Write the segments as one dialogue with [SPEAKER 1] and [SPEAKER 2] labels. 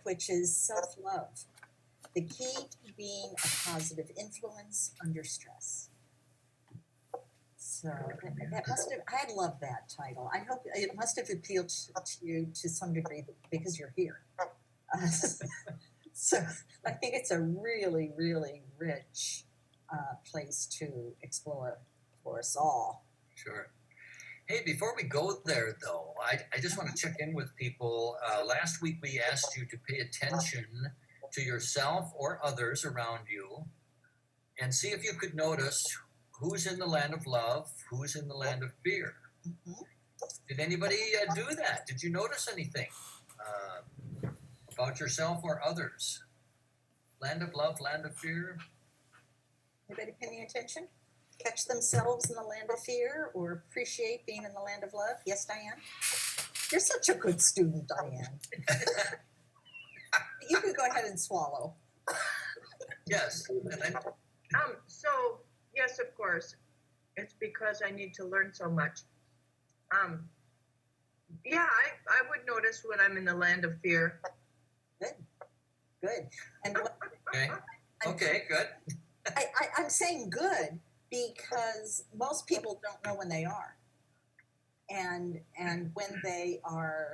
[SPEAKER 1] which is self-love, the key to being a positive influence under stress. So that must have, I love that title. I hope it must have appealed to you to some degree because you're here. So I think it's a really, really rich place to explore for us all.
[SPEAKER 2] Sure. Hey, before we go there, though, I just want to check in with people. Last week we asked you to pay attention to yourself or others around you and see if you could notice who's in the land of love, who's in the land of fear.
[SPEAKER 1] Mm-hmm.
[SPEAKER 2] Did anybody do that? Did you notice anything about yourself or others? Land of love, land of fear?
[SPEAKER 1] Anybody paying attention? Catch themselves in the land of fear or appreciate being in the land of love? Yes, Diane? You're such a good student, Diane. You could go ahead and swallow.
[SPEAKER 2] Yes.
[SPEAKER 3] So yes, of course, it's because I need to learn so much. Yeah, I would notice when I'm in the land of fear.
[SPEAKER 1] Good. And
[SPEAKER 2] Okay, good.
[SPEAKER 1] I'm saying good because most people don't know when they are. And when they are,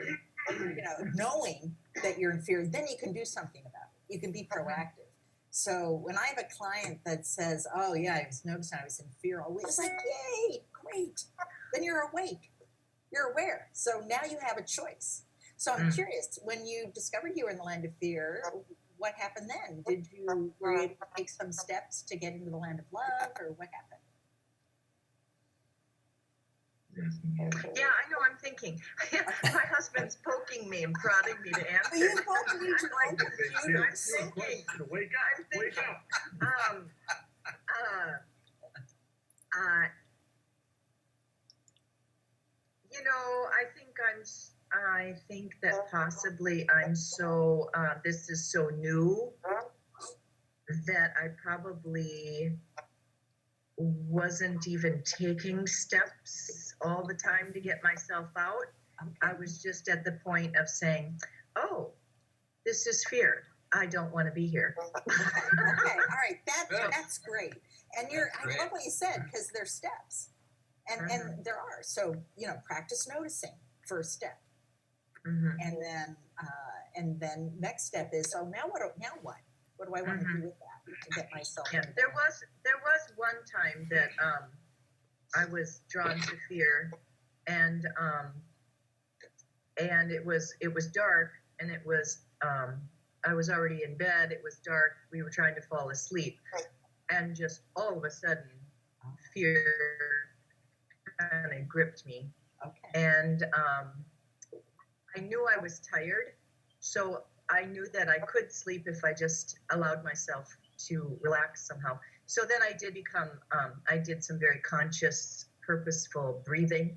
[SPEAKER 1] knowing that you're in fear, then you can do something about it. You can be proactive. So when I have a client that says, oh yeah, I was noticing I was in fear all week, it's like, yay, great. Then you're awake. You're aware. So now you have a choice. So I'm curious, when you discovered you were in the land of fear, what happened then? Were you able to take some steps to get into the land of love, or what happened?
[SPEAKER 3] Yeah, I know, I'm thinking. My husband's poking me and prodding me to answer.
[SPEAKER 1] You both need to
[SPEAKER 3] I'm confused. I'm thinking.
[SPEAKER 4] Wake up, wake up. I think that possibly I'm so, this is so new that I probably wasn't even taking steps all the time to get myself out. I was just at the point of saying, oh, this is fear. I don't want to be here.
[SPEAKER 1] Okay, all right, that's great. And I love what you said, because there's steps. And there are. So, practice noticing, first step.
[SPEAKER 3] Mm-hmm.
[SPEAKER 1] And then next step is, so now what? What do I want to do with that to get myself?
[SPEAKER 3] Yeah, there was one time that I was drawn to fear, and it was dark, and it was I was already in bed. It was dark. We were trying to fall asleep, and just all of a sudden, fear kind of gripped me.
[SPEAKER 1] Okay.
[SPEAKER 3] And I knew I was tired, so I knew that I could sleep if I just allowed myself to relax somehow. So then I did some very conscious, purposeful breathing,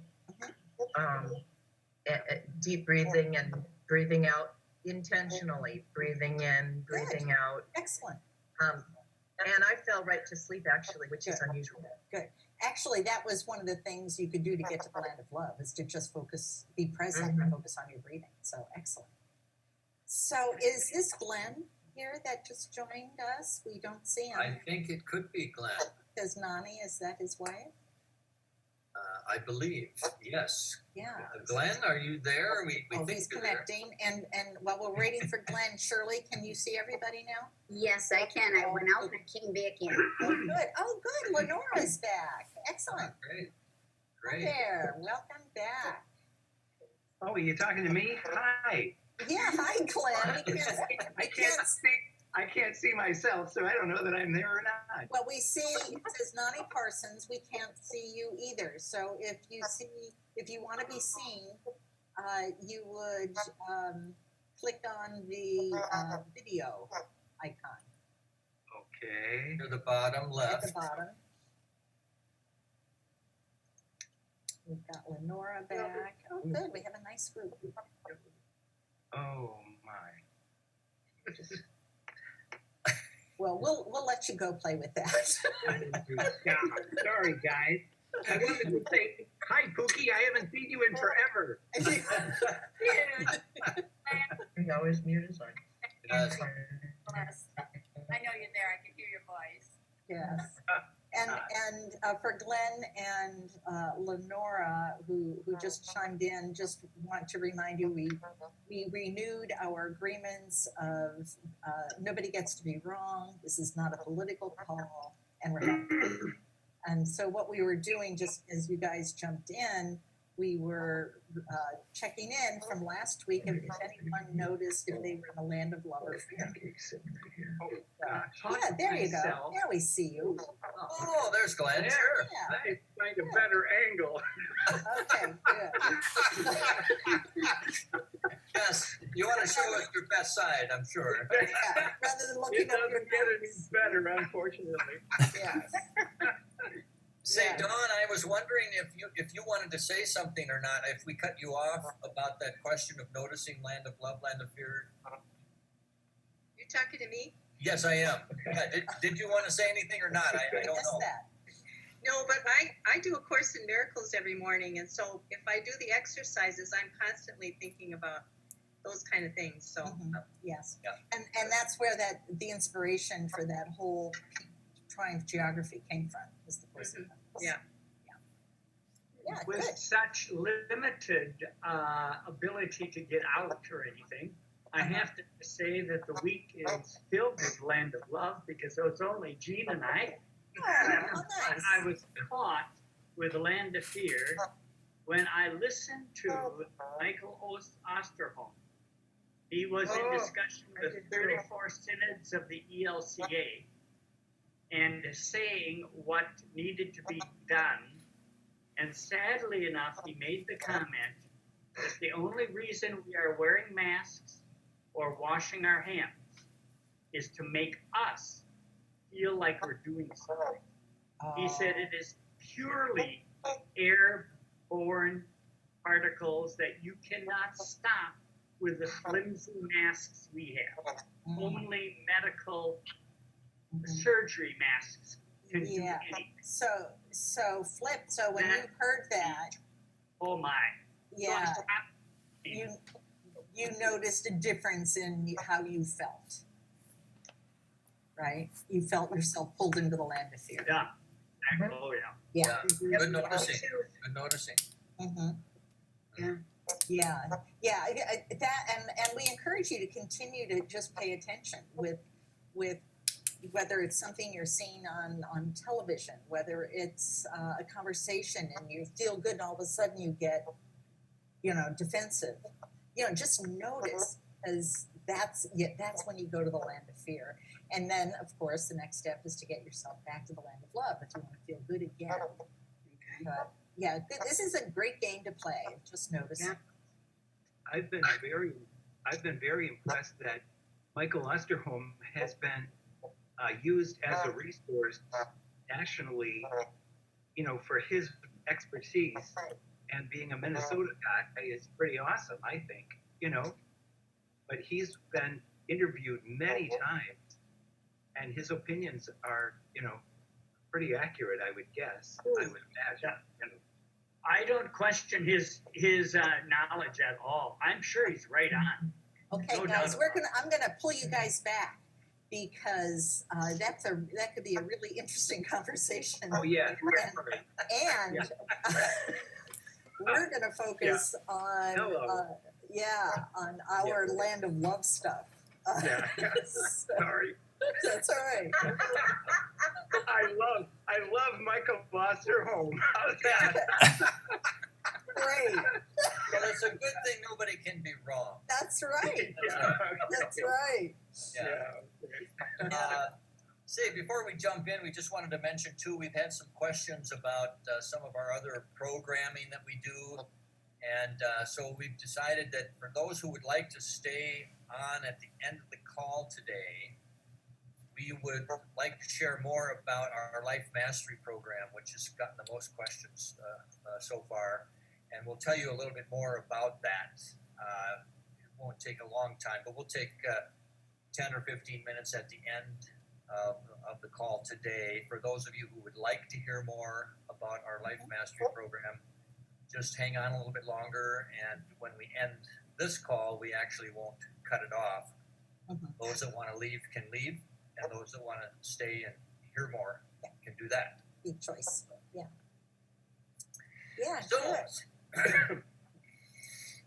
[SPEAKER 3] deep breathing and breathing out intentionally, breathing in, breathing out.
[SPEAKER 1] Excellent.
[SPEAKER 3] And I fell right to sleep, actually, which is unusual.
[SPEAKER 1] Good. Actually, that was one of the things you could do to get to the land of love, is to just be present and focus on your breathing. So excellent. So is this Glenn here that just joined us? We don't see him.
[SPEAKER 2] I think it could be Glenn.
[SPEAKER 1] Is Nani, is that his wife?
[SPEAKER 2] I believe, yes.
[SPEAKER 1] Yeah.
[SPEAKER 2] Glenn, are you there? We think
[SPEAKER 1] he's
[SPEAKER 2] you're
[SPEAKER 1] connecting. And while we're waiting for Glenn, Shirley, can you see everybody now?
[SPEAKER 5] Yes, I can. I went out and I came back in.
[SPEAKER 1] Oh, good. Lenora's back. Excellent.
[SPEAKER 2] Great.
[SPEAKER 1] There. Welcome back.
[SPEAKER 4] Oh, are you talking to me? Hi.
[SPEAKER 1] Yeah, hi, Glenn.
[SPEAKER 4] I can't see myself, so I don't know that I'm there or not.
[SPEAKER 1] Well, we see, it says Nani Parsons. We can't see you either. So if you want to be seen, you would click on the video icon.
[SPEAKER 4] Okay.
[SPEAKER 2] Near the bottom left.
[SPEAKER 1] At the bottom. We've got Lenora back. Oh, good. We have a nice group.
[SPEAKER 4] Oh my.
[SPEAKER 1] Well, we'll let you go play with that.
[SPEAKER 4] Sorry, guys. I wanted to say, hi, Pookie. I haven't seen you in forever.
[SPEAKER 3] He always mute his line.
[SPEAKER 2] Yes.
[SPEAKER 5] Bless. I know you're there. I can hear your voice.
[SPEAKER 1] Yes. And for Glenn and Lenora, who just chimed in, just want to remind you, we renewed our agreements of nobody gets to be wrong. This is not a political call, and and so what we were doing, just as you guys jumped in, we were checking in from last week if anyone noticed if they were in the land of love or fear. Yeah, there you go. Now we see you.
[SPEAKER 2] Oh, there's Glenn.
[SPEAKER 6] There.
[SPEAKER 2] Sure.
[SPEAKER 1] Yeah.
[SPEAKER 6] I find a better angle.
[SPEAKER 1] Okay, good.
[SPEAKER 2] Yes, you want to show us your best side, I'm sure.
[SPEAKER 1] Yeah, rather than looking
[SPEAKER 6] It
[SPEAKER 1] up your
[SPEAKER 6] doesn't get any
[SPEAKER 1] notes.
[SPEAKER 6] better, unfortunately.
[SPEAKER 1] Yes.
[SPEAKER 2] Say,
[SPEAKER 1] Yeah.
[SPEAKER 2] Dawn, I was wondering if you wanted to say something or not, if we cut you off about that question of noticing land of love, land of fear.
[SPEAKER 4] You talking to me?
[SPEAKER 2] Yes, I am. Yeah, did you want to say anything or not? I don't
[SPEAKER 1] Just
[SPEAKER 2] know.
[SPEAKER 1] that.
[SPEAKER 4] No, but I do a Course in Miracles every morning, and so if I do the exercises, I'm constantly thinking about those kind of things. So
[SPEAKER 1] Yes.
[SPEAKER 2] Yeah.
[SPEAKER 1] And that's where the inspiration for that whole triumph geography came from, is the Course in Miracles.
[SPEAKER 4] Yeah.
[SPEAKER 1] Yeah,
[SPEAKER 6] With
[SPEAKER 1] good.
[SPEAKER 6] such limited ability to get out or anything, I have to say that the week is filled with land of love because it was only Jean and I.
[SPEAKER 1] Oh, nice.
[SPEAKER 6] I was caught with land of fear when I listened to Michael Osterholm. He was in discussion with 34 synods of the ELCA and saying what needed to be done. And sadly enough, he made the comment that the only reason we are wearing masks or washing our hands is to make us feel like we're doing something. He said it is purely airborne particles that you cannot stop with the flimsy masks we have. Only medical surgery masks can do
[SPEAKER 1] Yeah.
[SPEAKER 6] anything.
[SPEAKER 1] So Flip, so when you heard that,
[SPEAKER 6] Oh my.
[SPEAKER 1] yeah,
[SPEAKER 6] So I stopped.
[SPEAKER 1] you noticed a difference in how you felt, right? You felt yourself pulled into the land of fear.
[SPEAKER 6] Yeah. Oh yeah.
[SPEAKER 1] Yeah.
[SPEAKER 2] Good noticing. Good noticing.
[SPEAKER 1] Mm-hmm. Yeah. That and we encourage you to continue to just pay attention with whether it's something you're seeing on television, whether it's a conversation and you feel good and all of a sudden you get, defensive. Just notice, because that's when you go to the land of fear. And then, of course, the next step is to get yourself back to the land of love if you want to feel good again. But yeah, this is a great game to play. Just notice.
[SPEAKER 4] Yeah.
[SPEAKER 7] I've been very impressed that Michael Osterholm has been used as a resource nationally, for his expertise, and being a Minnesota guy is pretty awesome, I think, but he's been interviewed many times and his opinions are, pretty accurate, I would guess, I would imagine.
[SPEAKER 6] I don't question his knowledge at all. I'm sure he's right on.
[SPEAKER 1] Okay,
[SPEAKER 6] No
[SPEAKER 1] guys,
[SPEAKER 6] doubt
[SPEAKER 1] I'm gonna pull you guys back because that could be a really interesting conversation.
[SPEAKER 7] Oh yeah,
[SPEAKER 1] And we're gonna focus on
[SPEAKER 7] Hello.
[SPEAKER 1] on our land of love stuff.
[SPEAKER 7] Yeah. Sorry.
[SPEAKER 1] That's all right.
[SPEAKER 7] I love Michael Osterholm. How's that?
[SPEAKER 1] Great.
[SPEAKER 2] Well, it's a good thing nobody can be wrong.
[SPEAKER 1] That's right.
[SPEAKER 7] Yeah.
[SPEAKER 1] That's right.
[SPEAKER 2] Yeah. Say, before we jump in, we just wanted to mention too, we've had some questions about some of our other programming that we do. And so we've decided that for those who would like to stay on at the end of the call today, we would like to share more about our Life Mastery program, which has gotten the most questions so far. And we'll tell you a little bit more about that. It won't take a long time, but we'll take 10 or 15 minutes at the end of the call today. For those of you who would like to hear more about our Life Mastery program, just hang on a little bit longer. And when we end this call, we actually won't cut it off.
[SPEAKER 1] Mhm.
[SPEAKER 2] Those that want to leave can leave, and those that want to stay and hear more can do that.
[SPEAKER 1] Big choice. Yeah. Yeah.
[SPEAKER 2] So,
[SPEAKER 1] Good.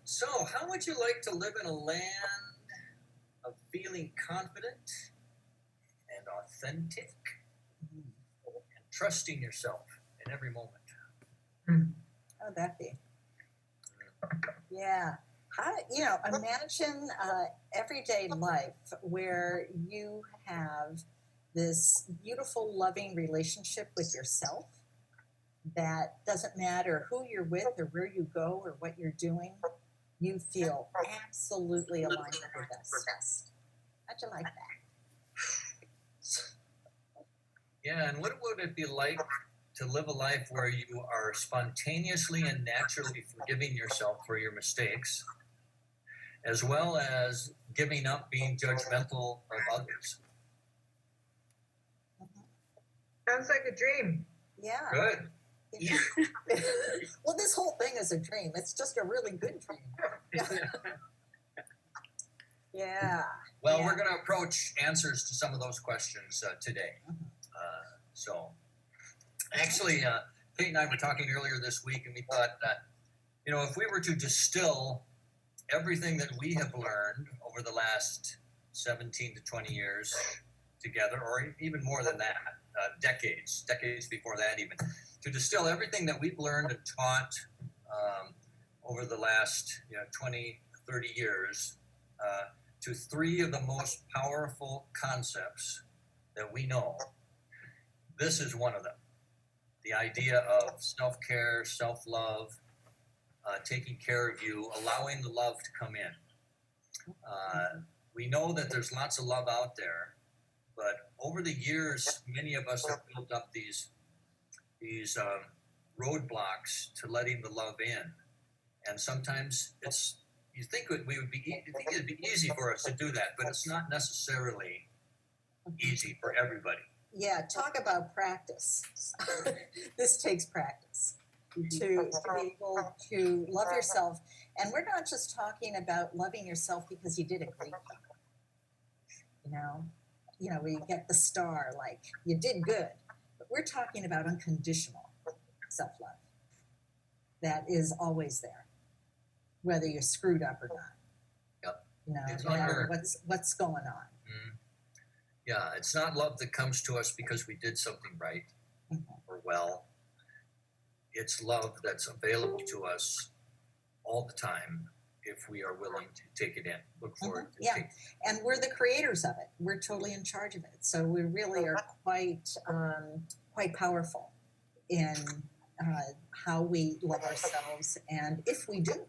[SPEAKER 2] so how would you like to live in a land of feeling confident and authentic
[SPEAKER 1] Mhm.
[SPEAKER 2] and trusting yourself in every moment?
[SPEAKER 1] How'd that be? Yeah. Imagine everyday life where you have this beautiful, loving relationship with yourself that doesn't matter who you're with or where you go or what you're doing, you feel absolutely aligned with this. How'd you like that?
[SPEAKER 2] Yeah, and what would it be like to live a life where you are spontaneously and naturally forgiving yourself for your mistakes, as well as giving up being judgmental of others?
[SPEAKER 3] Sounds like a dream.
[SPEAKER 1] Yeah.
[SPEAKER 2] Good.
[SPEAKER 1] Well, this whole thing is a dream. It's just a really good dream. Yeah.
[SPEAKER 2] Well,
[SPEAKER 1] Yeah.
[SPEAKER 2] we're going to approach answers to some of those questions today. So, actually, Kate and I were talking earlier this week, and we thought that, if we were to distill everything that we have learned over the last 17 to 20 years together, or even more than that, decades before that even, to distill everything that we've learned and taught over the last 20, 30 years to three of the most powerful concepts that we know. This is one of them. The idea of self-care, self-love, taking care of you, allowing the love to come in. We know that there's lots of love out there, but over the years, many of us have built up these roadblocks to letting the love in, and sometimes you think it'd be easy for us to do that, but it's not necessarily easy for everybody.
[SPEAKER 1] Yeah, talk about practice. This takes practice to be able to love yourself. And we're not just talking about loving yourself because you did a great job. We get the star, like you did good. But we're talking about unconditional self-love that is always there, whether you're screwed up or not.
[SPEAKER 2] Yep. It's
[SPEAKER 1] No matter
[SPEAKER 2] unearned.
[SPEAKER 1] what's going on.
[SPEAKER 2] Yeah, it's not love that comes to us because we did something right or well. It's love that's available to us all the time if we are willing to take it in, look for it.
[SPEAKER 1] Yeah, and we're the creators of it. We're totally in charge of it. So we really are quite powerful in how we love ourselves, and if we do.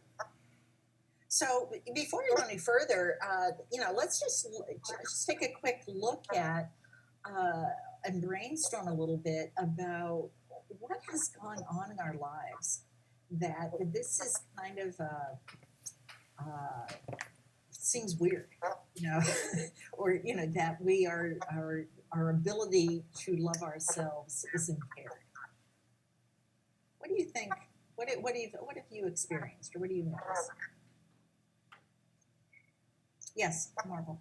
[SPEAKER 1] So before we go any further, let's just take a quick look at and brainstorm a little bit about what has gone on in our lives. That this is kind of seems weird, or that we are our ability to love ourselves is impaired. What do you think? What have you experienced, or what do you notice? Yes, Marvel.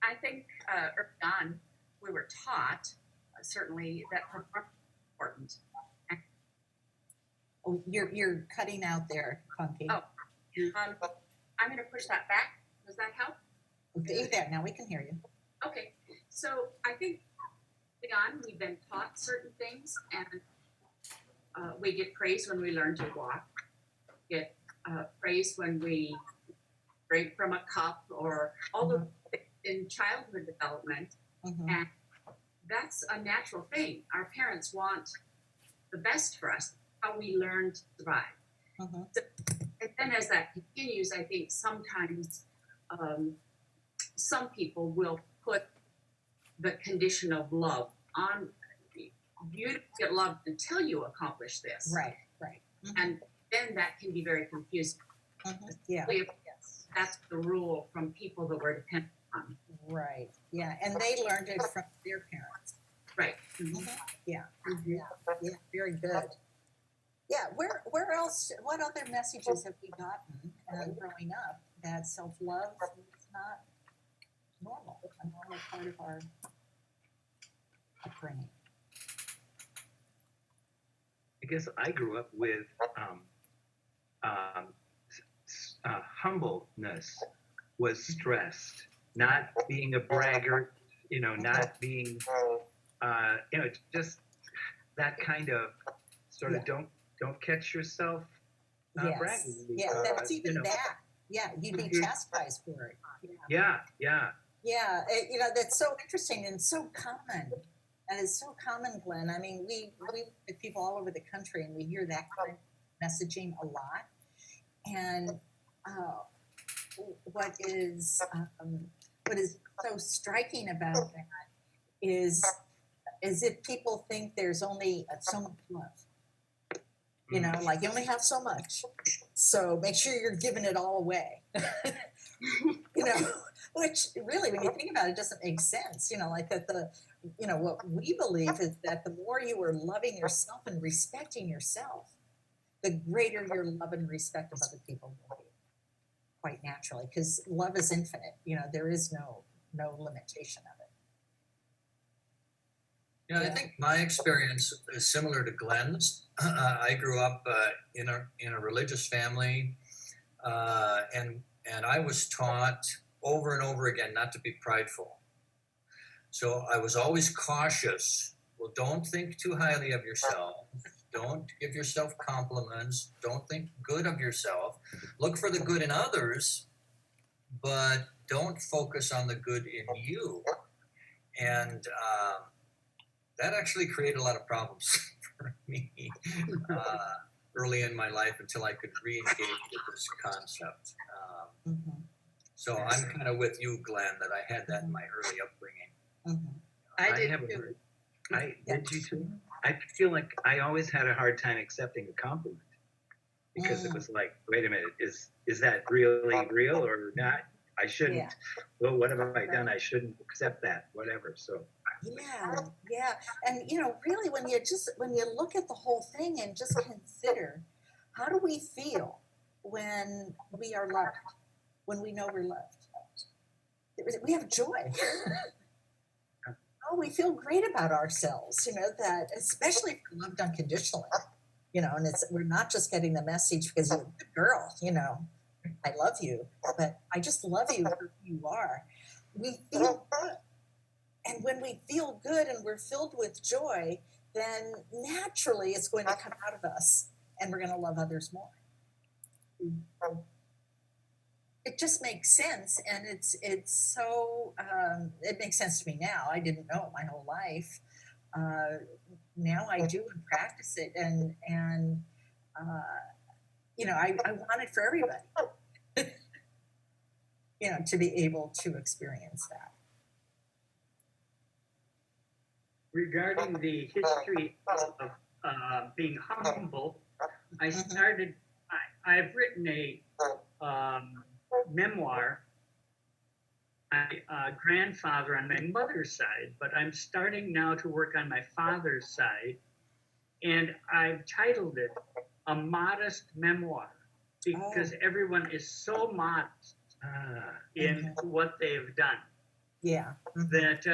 [SPEAKER 5] I think early on we were taught certainly that performance is important.
[SPEAKER 1] Oh, you're cutting out there, Funky.
[SPEAKER 5] Oh. I'm going to push that back. Does that help?
[SPEAKER 1] Okay, there. Now we can hear you.
[SPEAKER 5] Okay. So I think early on we've been taught certain things, and we get praise when we learn to walk. Get praise when we drink from a cup, or all the in childhood development, and that's a natural thing. Our parents want the best for us. How we learn to survive. So, and then as that continues, I think sometimes some people will put the condition of love on you. Don't get loved until you accomplish this.
[SPEAKER 1] Right.
[SPEAKER 5] And then that can be very confusing.
[SPEAKER 1] Yeah.
[SPEAKER 5] Yes. That's the rule from people that we're dependent on.
[SPEAKER 1] Right. Yeah. And they learned it from their parents.
[SPEAKER 5] Right.
[SPEAKER 1] Yeah. Very good. Yeah, where else? What other messages have we gotten growing up that self-love is not normal, a normal part of our upbringing?
[SPEAKER 7] I guess I grew up with humbleness was stressed, not being a braggart, not being, just that kind of sort of don't catch yourself
[SPEAKER 1] Yes.
[SPEAKER 7] bragging.
[SPEAKER 1] Yeah, that's even that. Yeah, you'd be chastised for it.
[SPEAKER 7] Yeah.
[SPEAKER 1] Yeah, that's so interesting and so common. That is so common, Glenn. I mean, we with people all over the country, and we hear that kind of messaging a lot. And what is so striking about that is if people think there's only so much love. Like you only have so much, so make sure you're giving it all away. Which really, when you think about it, doesn't make sense. Like that what we believe is that the more you are loving yourself and respecting yourself, the greater your love and respect of other people will be, quite naturally, because love is infinite. There is no limitation of it.
[SPEAKER 2] I think my experience is similar to Glenn's. I grew up in a religious family, and I was taught over and over again not to be prideful. So I was always cautious. Well, don't think too highly of yourself. Don't give yourself compliments. Don't think good of yourself. Look for the good in others, but don't focus on the good in you. And that actually created a lot of problems for me early in my life until I could re-engage with this concept. So I'm kind of with you, Glenn, that I had that in my early upbringing.
[SPEAKER 3] I did
[SPEAKER 7] have
[SPEAKER 3] too.
[SPEAKER 7] Did you too? I feel like I always had a hard time accepting a compliment because it was like, wait a minute, is that really real or not? I shouldn't.
[SPEAKER 1] Yeah.
[SPEAKER 7] Well, what have I done? I shouldn't accept that. Whatever. So.
[SPEAKER 1] Yeah, and really, when you look at the whole thing and just consider, how do we feel when we are loved, when we know we're loved? We have joy. Oh, we feel great about ourselves. That especially if we're loved unconditionally. And we're not just getting the message because you're a good girl. I love you, but I just love you for who you are. We feel good. And when we feel good and we're filled with joy, then naturally it's going to come out of us and we're going to love others more. It just makes sense. And it's so, it makes sense to me now. I didn't know it my whole life. Now I do and practice it. And I want it for everybody, to be able to experience that.
[SPEAKER 6] Regarding the history of being humble, I've written a memoir, my grandfather on my mother's side, but I'm starting now to work on my father's side, and I've titled it A Modest Memoir, because everyone is so modest in what they've done.
[SPEAKER 1] Yeah.
[SPEAKER 6] That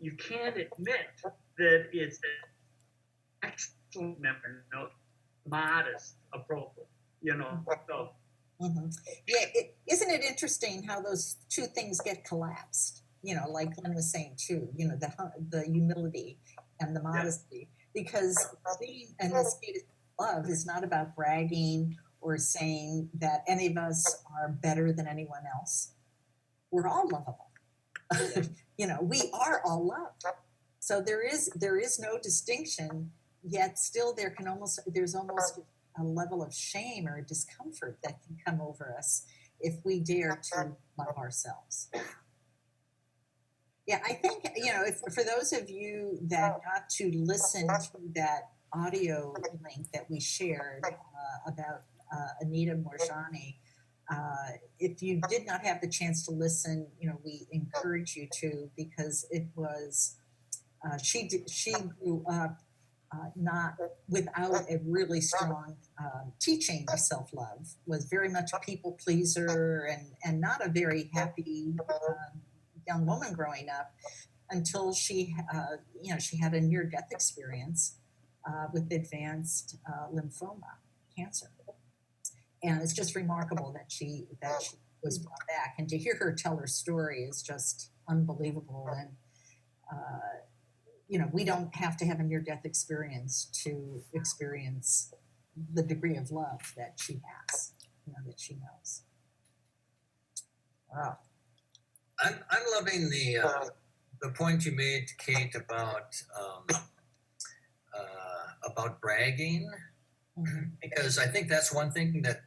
[SPEAKER 6] you can't admit that it's an excellent memoir, modest, appropriate, so.
[SPEAKER 1] Yeah, isn't it interesting how those two things get collapsed? Like Glenn was saying too. The humility and the modesty, because being in the state of love is not about bragging or saying that any of us are better than anyone else. We're all lovable. We are all loved. So there is no distinction. Yet still, there's almost a level of shame or discomfort that can come over us if we dare to love ourselves. Yeah, I think, for those of you that got to listen to that audio link that we shared about Anita Morjani, if you did not have the chance to listen, we encourage you to, because it was, she grew up not without a really strong teaching of self-love, was very much a people pleaser and not a very happy young woman growing up until she, she had a near-death experience with advanced lymphoma cancer. And it's just remarkable that she was brought back. And to hear her tell her story is just unbelievable. And, we don't have to have a near-death experience to experience the degree of love that she has, that she knows. Wow.
[SPEAKER 2] I'm loving the point you made, Kate, about bragging,
[SPEAKER 1] Mm-hmm.
[SPEAKER 2] because I think that's one thing that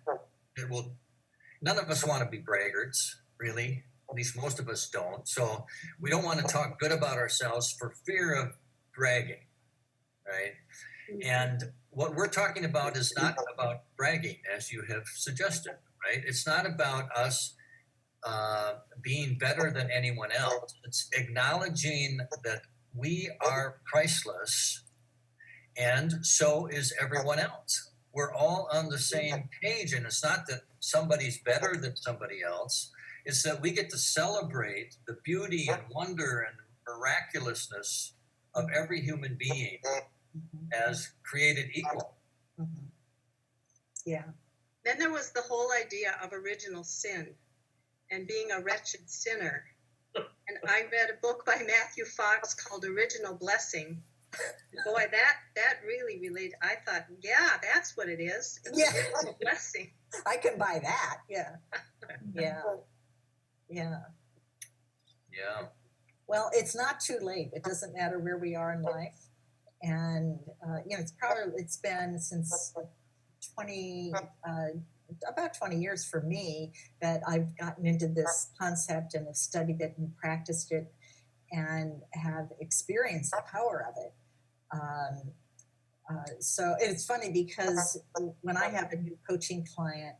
[SPEAKER 2] none of us want to be braggarts, really. At least most of us don't. So we don't want to talk good about ourselves for fear of bragging, right? And what we're talking about is not about bragging, as you have suggested, right? It's not about us being better than anyone else. It's acknowledging that we are priceless, and so is everyone else. We're all on the same page, and it's not that somebody's better than somebody else. It's that we get to celebrate the beauty and wonder and miraculousness of every human being as created equal.
[SPEAKER 1] Mm-hmm. Yeah.
[SPEAKER 8] Then there was the whole idea of original sin and being a wretched sinner. And I read a book by Matthew Fox called Original Blessing. Boy, that really related. I thought, yeah, that's what it is. It's
[SPEAKER 1] Yeah.
[SPEAKER 8] original blessing.
[SPEAKER 1] I can buy that. Yeah. Yeah. Yeah.
[SPEAKER 2] Yeah.
[SPEAKER 1] Well, it's not too late. It doesn't matter where we are in life. And, it's been since about 20 years for me that I've gotten into this concept and have studied it and practiced it and have experienced the power of it. So it's funny because when I have a new coaching client,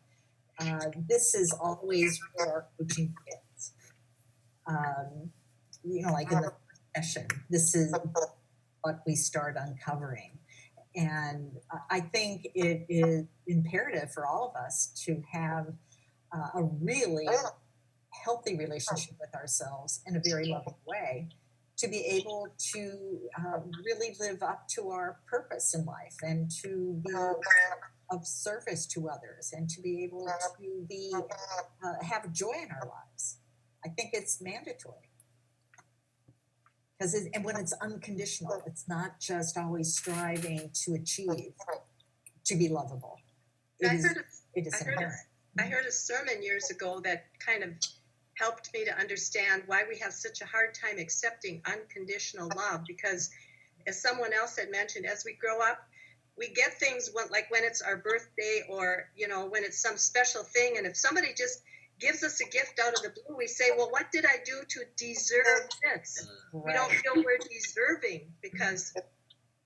[SPEAKER 1] this is always where our coaching begins. Like in the first session, this is what we start uncovering. And I think it is imperative for all of us to have a really healthy relationship with ourselves in a very loving way, to be able to really live up to our purpose in life and to be of service to others and to be able to be have joy in our lives. I think it's mandatory. And when it's unconditional, it's not just always striving to achieve, to be lovable. It is inherent.
[SPEAKER 8] I heard a sermon years ago that kind of helped me to understand why we have such a hard time accepting unconditional love, because as someone else had mentioned, as we grow up, we get things like when it's our birthday or, when it's some special thing. And if somebody just gives us a gift out of the blue, we say, well, what did I do to deserve this?
[SPEAKER 1] Right.
[SPEAKER 8] We don't feel we're deserving because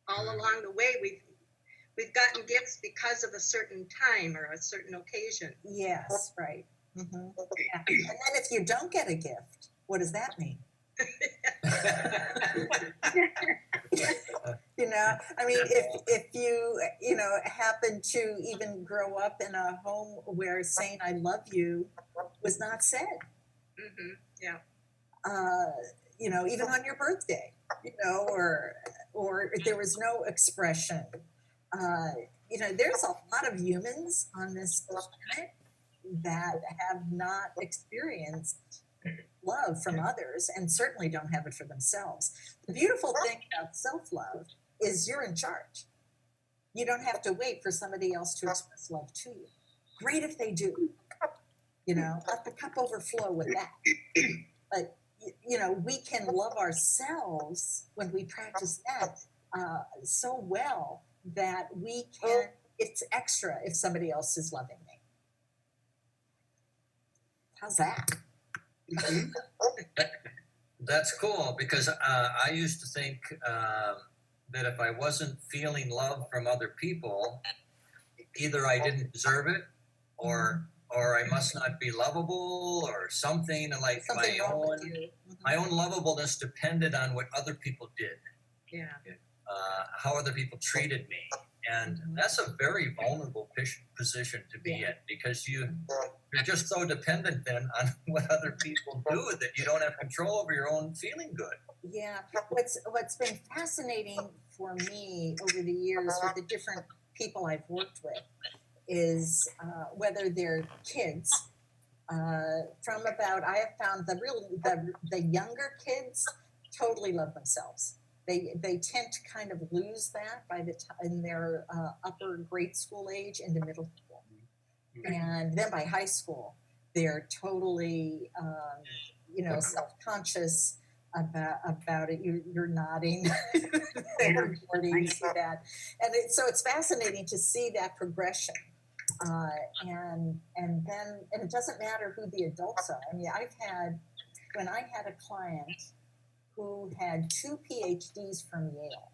[SPEAKER 8] all along the way we've gotten gifts because of a certain time or a certain occasion.
[SPEAKER 1] Yes, right. Mm-hmm. Yeah. And then if you don't get a gift, what does that mean? If you happen to even grow up in a home where saying I love you was not said.
[SPEAKER 8] Mm-hmm. Yeah.
[SPEAKER 1] Even on your birthday, or there was no expression. There's a lot of humans on this planet that have not experienced love from others and certainly don't have it for themselves. The beautiful thing about self-love is you're in charge. You don't have to wait for somebody else to express love to you. Great if they do. Let the cup overflow with that. But, we can love ourselves when we practice that so well that we can, it's extra if somebody else is loving me. How's that?
[SPEAKER 2] That's cool, because I used to think that if I wasn't feeling love from other people, either I didn't deserve it or I must not be lovable or something, like
[SPEAKER 1] Something wrong with you.
[SPEAKER 2] my own lovableness depended on what other people did.
[SPEAKER 8] Yeah.
[SPEAKER 2] how other people treated me. And that's a very vulnerable position to be in, because you're just so dependent then on what other people do that you don't have control over your own feeling good.
[SPEAKER 1] Yeah, what's been fascinating for me over the years with the different people I've worked with is whether they're kids. From about, I have found the younger kids totally love themselves. They tend to kind of lose that by the time in their upper grade school age into middle school, and then by high school they're totally self-conscious about it. You're nodding. You see that, and so it's fascinating to see that progression. And then it doesn't matter who the adults are. I mean, when I had a client who had 2 PhDs from Yale.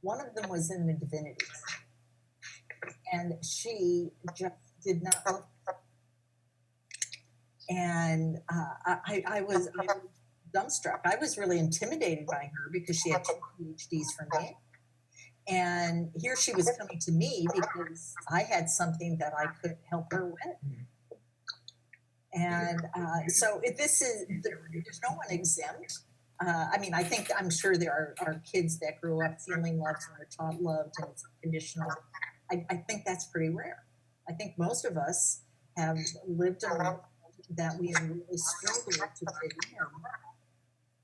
[SPEAKER 1] One of them was in the divinities, and she just did not look. And I was dumbstruck. I was really intimidated by her because she had 2 PhDs from Yale. And here she was coming to me because I had something that I could help her with. And so there's no one exempt. I'm sure there are kids that grew up feeling loved and are taught loved and it's unconditional. I think that's pretty rare. I think most of us have lived a life that we have really struggled to get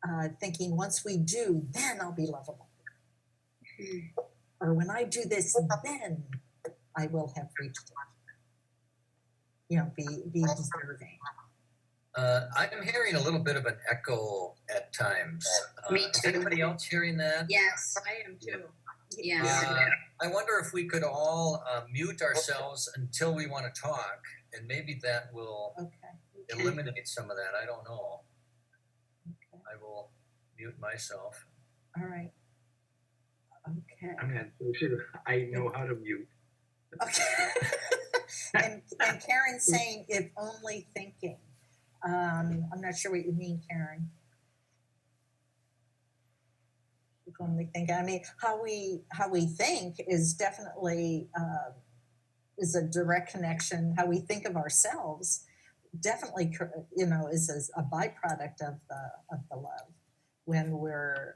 [SPEAKER 1] in, thinking once we do, then I'll be lovable. Or when I do this, then I will have reached it. Be deserving.
[SPEAKER 2] I'm hearing a little bit of an echo at times.
[SPEAKER 9] Me
[SPEAKER 2] Is
[SPEAKER 9] too.
[SPEAKER 2] anybody else hearing that?
[SPEAKER 9] Yes.
[SPEAKER 8] I am too.
[SPEAKER 9] Yes.
[SPEAKER 2] I wonder if we could all mute ourselves until we want to talk, and maybe that will eliminate some of that. I don't know.
[SPEAKER 1] Okay.
[SPEAKER 2] I will mute myself.
[SPEAKER 1] All right. Okay.
[SPEAKER 7] I'm not so sure I know how to mute.
[SPEAKER 1] Okay. and Karen's saying, if only thinking. I'm not sure what you mean, Karen. If only thinking. I mean, how we think is definitely is a direct connection. How we think of ourselves definitely, is a byproduct of the love. When we're,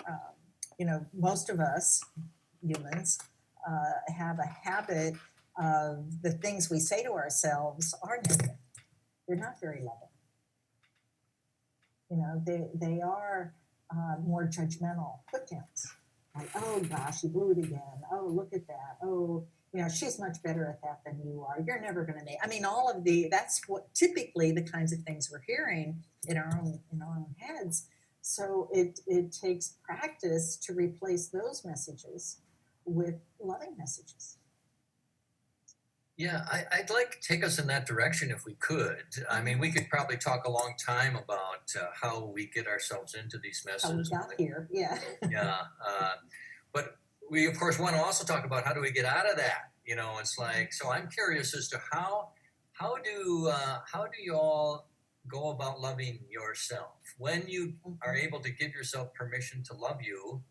[SPEAKER 1] most of us humans have a habit of the things we say to ourselves are negative. They're not very loving. They are more judgmental put downs. Like, oh gosh, you blew it again. Oh, look at that. Oh, she's much better at that than you are. You're never going to make. I mean, that's what typically the kinds of things we're hearing in our own heads. So it takes practice to replace those messages with loving messages.
[SPEAKER 2] Yeah, I'd like to take us in that direction if we could. I mean, we could probably talk a long time about how we get ourselves into these messes.
[SPEAKER 1] How we got here, yeah.
[SPEAKER 2] Yeah, but we of course want to also talk about how do we get out of that. It's like, so I'm curious as to how do you all go about loving yourself when you are able to give yourself permission to love you,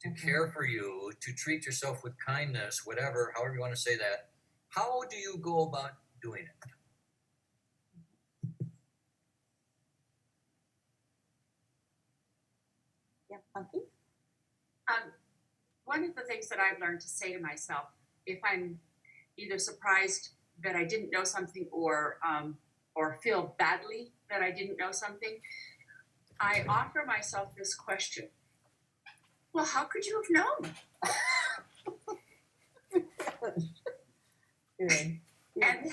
[SPEAKER 2] to care for you, to treat yourself with kindness, whatever, however you want to say that. How do you go about doing it?
[SPEAKER 1] Yeah, Punky?
[SPEAKER 5] One of the things that I've learned to say to myself, if I'm either surprised that I didn't know something or feel badly that I didn't know something, I offer myself this question. Well, how could you have known?
[SPEAKER 1] Good.
[SPEAKER 5] And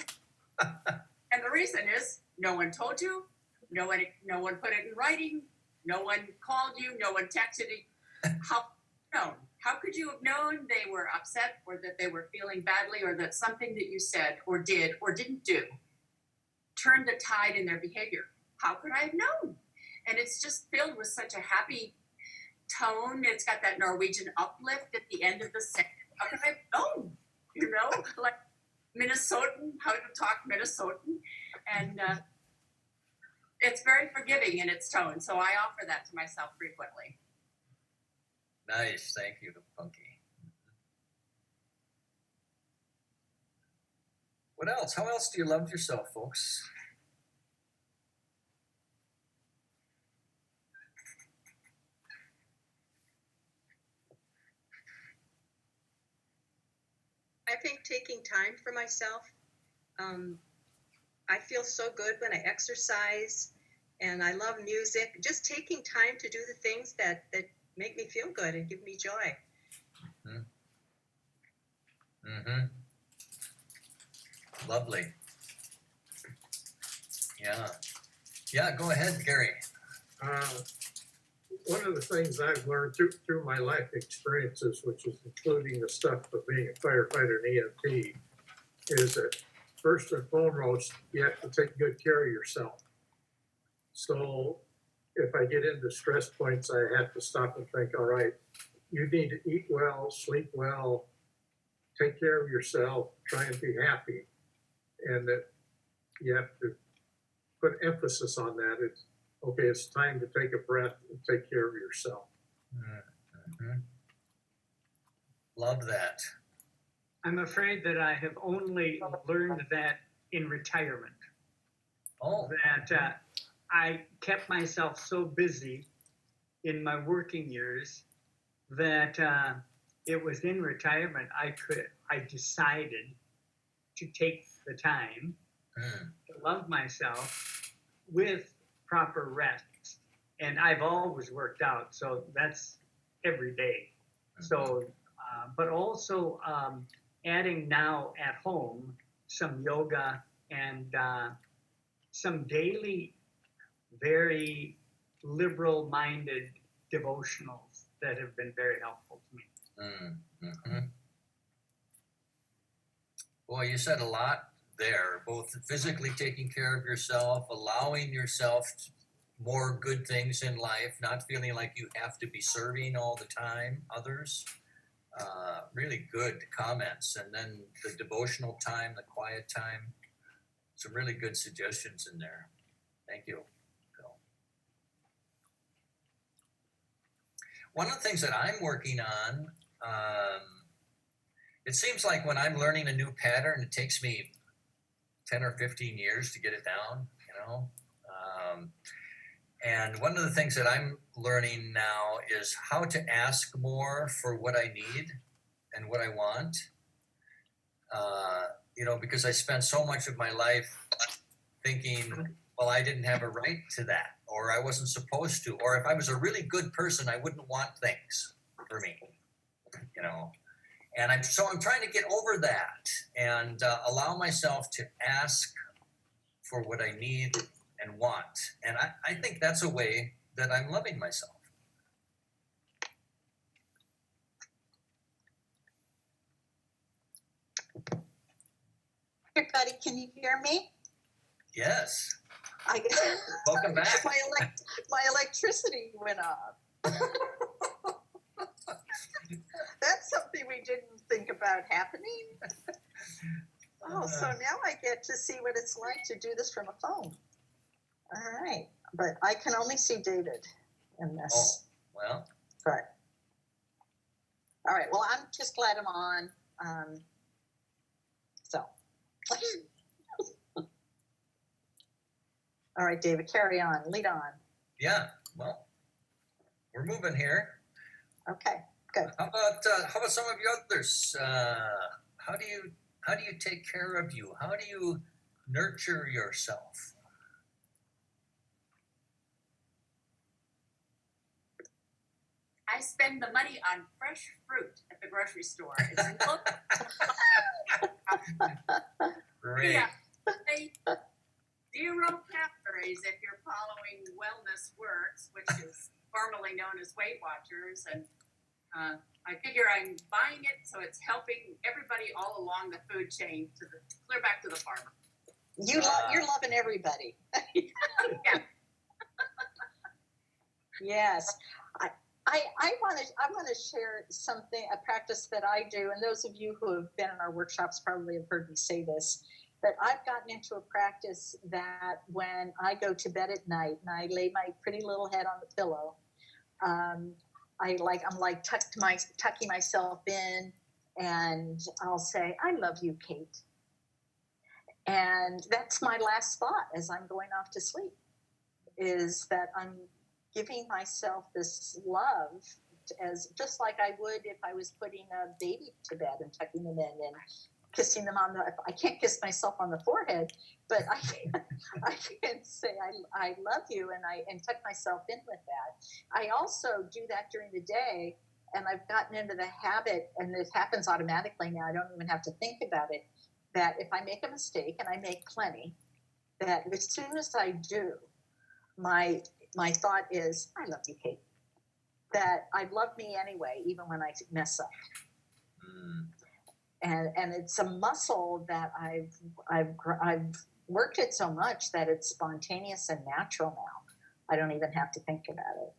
[SPEAKER 5] the reason is no one told you, no one put it in writing, no one called you, no one texted you. How could you have known they were upset or that they were feeling badly or that something that you said or did or didn't do turned the tide in their behavior? How could I have known? And it's just filled with such a happy tone. It's got that Norwegian uplift at the end of the sentence. How could I have known? Like Minnesotan, how to talk Minnesotan. And it's very forgiving in its tone. So I offer that to myself frequently.
[SPEAKER 2] Nice. Thank you, Punky. What else? How else do you love yourself, folks?
[SPEAKER 8] I think taking time for myself. I feel so good when I exercise, and I love music. Just taking time to do the things that make me feel good and give me joy.
[SPEAKER 2] Mm-hmm. Lovely. Yeah. Yeah, go ahead, Gary.
[SPEAKER 9] One of the things I've learned through my life experiences, which is including the stuff of being a firefighter and EMT, is that first and foremost, you have to take good care of yourself. So if I get into stress points, I have to stop and think, all right, you need to eat well, sleep well, take care of yourself, try and be happy. And that you have to put emphasis on that. It's okay, it's time to take a breath and take care of yourself.
[SPEAKER 2] Mm-hmm. Love that.
[SPEAKER 6] I'm afraid that I have only learned that in retirement.
[SPEAKER 2] Oh.
[SPEAKER 6] That I kept myself so busy in my working years that it was in retirement I decided to take the time to love myself with proper rest. And I've always worked out, so that's every day. So, but also adding now at home some yoga and some daily, very liberal-minded devotionals that have been very helpful to me.
[SPEAKER 2] Mm-hmm. Boy, you said a lot there, both physically taking care of yourself, allowing yourself more good things in life, not feeling like you have to be serving all the time others. Really good comments. And then the devotional time, the quiet time, some really good suggestions in there. Thank you, Bill. One of the things that I'm working on, it seems like when I'm learning a new pattern, it takes me 10 or 15 years to get it down, you know. And one of the things that I'm learning now is how to ask more for what I need and what I want. You know, because I spent so much of my life thinking, well, I didn't have a right to that, or I wasn't supposed to, or if I was a really good person, I wouldn't want things for me, you know. And I'm trying to get over that and allow myself to ask for what I need and want. And I think that's a way that I'm loving myself.
[SPEAKER 1] Everybody, can you hear me?
[SPEAKER 2] Yes.
[SPEAKER 1] I
[SPEAKER 2] Welcome back.
[SPEAKER 1] my electricity went off. That's something we didn't think about happening. Oh, so now I get to see what it's like to do this from a phone. All right, but I can only see David in this.
[SPEAKER 2] Oh, well.
[SPEAKER 1] But all right, well, I'm just glad I'm on. So. All right, David, carry on. Lead on.
[SPEAKER 2] Yeah, well, we're moving here.
[SPEAKER 1] Okay, good.
[SPEAKER 2] How about some of you others? How do you take care of you? How do you nurture yourself?
[SPEAKER 5] I spend the money on fresh fruit at the grocery store. It's
[SPEAKER 2] Great.
[SPEAKER 5] Yeah, they 0 calories if you're following Wellness Works, which is formerly known as Weight Watchers, and I figure I'm buying it so it's helping everybody all along the food chain to clear back to the farmer.
[SPEAKER 1] You're loving everybody.
[SPEAKER 5] Yeah.
[SPEAKER 1] Yes. I want to share a practice that I do, and those of you who have been in our workshops probably have heard me say this, that I've gotten into a practice that when I go to bed at night and I lay my pretty little head on the pillow, I'm like tucking myself in, and I'll say, I love you, Kate. And that's my last thought as I'm going off to sleep, is that I'm giving myself this love, as just like I would if I was putting a baby to bed and tucking them in and kissing them on the, I can't kiss myself on the forehead, but I can say I love you, and tuck myself in with that. I also do that during the day, and I've gotten into the habit, and it happens automatically now, I don't even have to think about it, that if I make a mistake, and I make plenty, that as soon as I do, my thought is, I love you, Kate. That I love me anyway, even when I mess up. And it's a muscle that I've worked it so much that it's spontaneous and natural now. I don't even have to think about it.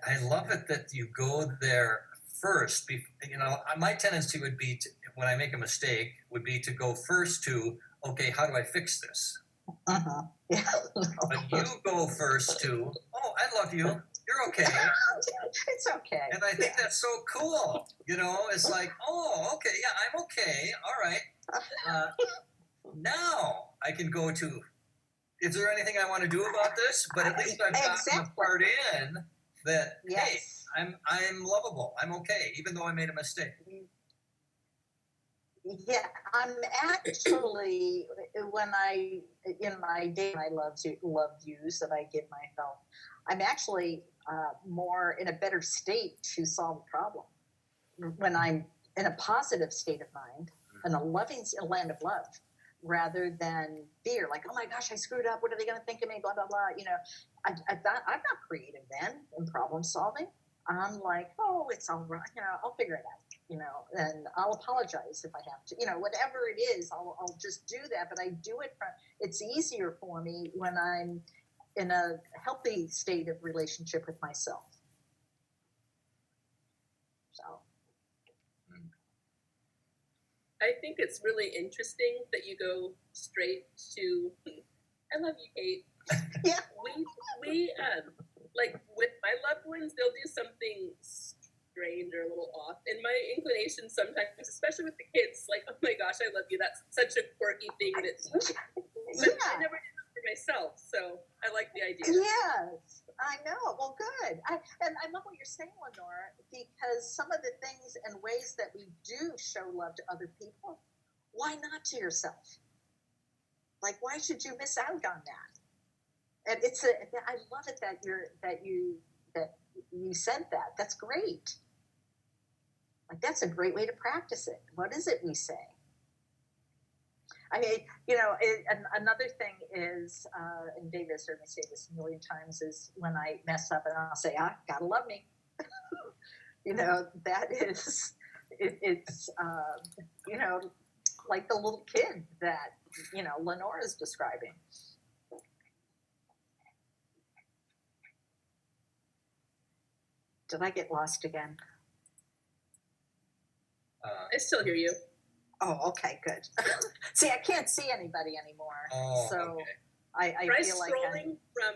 [SPEAKER 2] I love it that you go there first. You know, my tendency would be to, when I make a mistake, would be to go first to, okay, how do I fix this?
[SPEAKER 1] Yeah.
[SPEAKER 2] But you go first to, oh, I love you. You're okay.
[SPEAKER 1] It's okay.
[SPEAKER 2] And I think that's so cool. You know, it's like, oh, okay, yeah, I'm okay. All right. Now I can go to, is there anything I want to do about this? But at least I've gotten the part in that, hey, I'm lovable. I'm okay, even though I made a mistake.
[SPEAKER 1] Yeah, I'm actually, when in my day, I love yous that I give myself, I'm actually more in a better state to solve a problem. When I'm in a positive state of mind, in a land of love, rather than fear, like, oh my gosh, I screwed up. What are they going to think of me? Blah, blah, blah. You know, I'm not creative then in problem solving. I'm like, oh, it's all right. You know, I'll figure it out. You know, and I'll apologize if I have to, you know, whatever it is, I'll just do that. But I do it, it's easier for me when I'm in a healthy state of relationship with myself. So.
[SPEAKER 10] I think it's really interesting that you go straight to, I love you, Kate.
[SPEAKER 1] Yeah.
[SPEAKER 10] We like with my loved ones, they'll do something strange or a little off. And my inclination sometimes, especially with the kids, like, oh my gosh, I love you. That's such a quirky thing. But I never did it for myself. So I like the idea.
[SPEAKER 1] Yes, I know. Well, good. And I love what you're saying, Lenore, because some of the things and ways that we do show love to other people, why not to yourself? Like, why should you miss out on that? And I love it that you said that. That's great. Like, that's a great way to practice it. What is it we say? I mean, you know, another thing is, and David has heard me say this a million times, is when I mess up and I'll say, gotta love me. You know, that is, it's you know, like the little kid that, you know, Lenore is describing. Did I get lost again?
[SPEAKER 10] I still hear you.
[SPEAKER 1] Oh, okay, good. See, I can't see anybody anymore.
[SPEAKER 2] Oh,
[SPEAKER 1] so
[SPEAKER 2] okay.
[SPEAKER 1] I
[SPEAKER 10] Try
[SPEAKER 1] feel like
[SPEAKER 10] scrolling from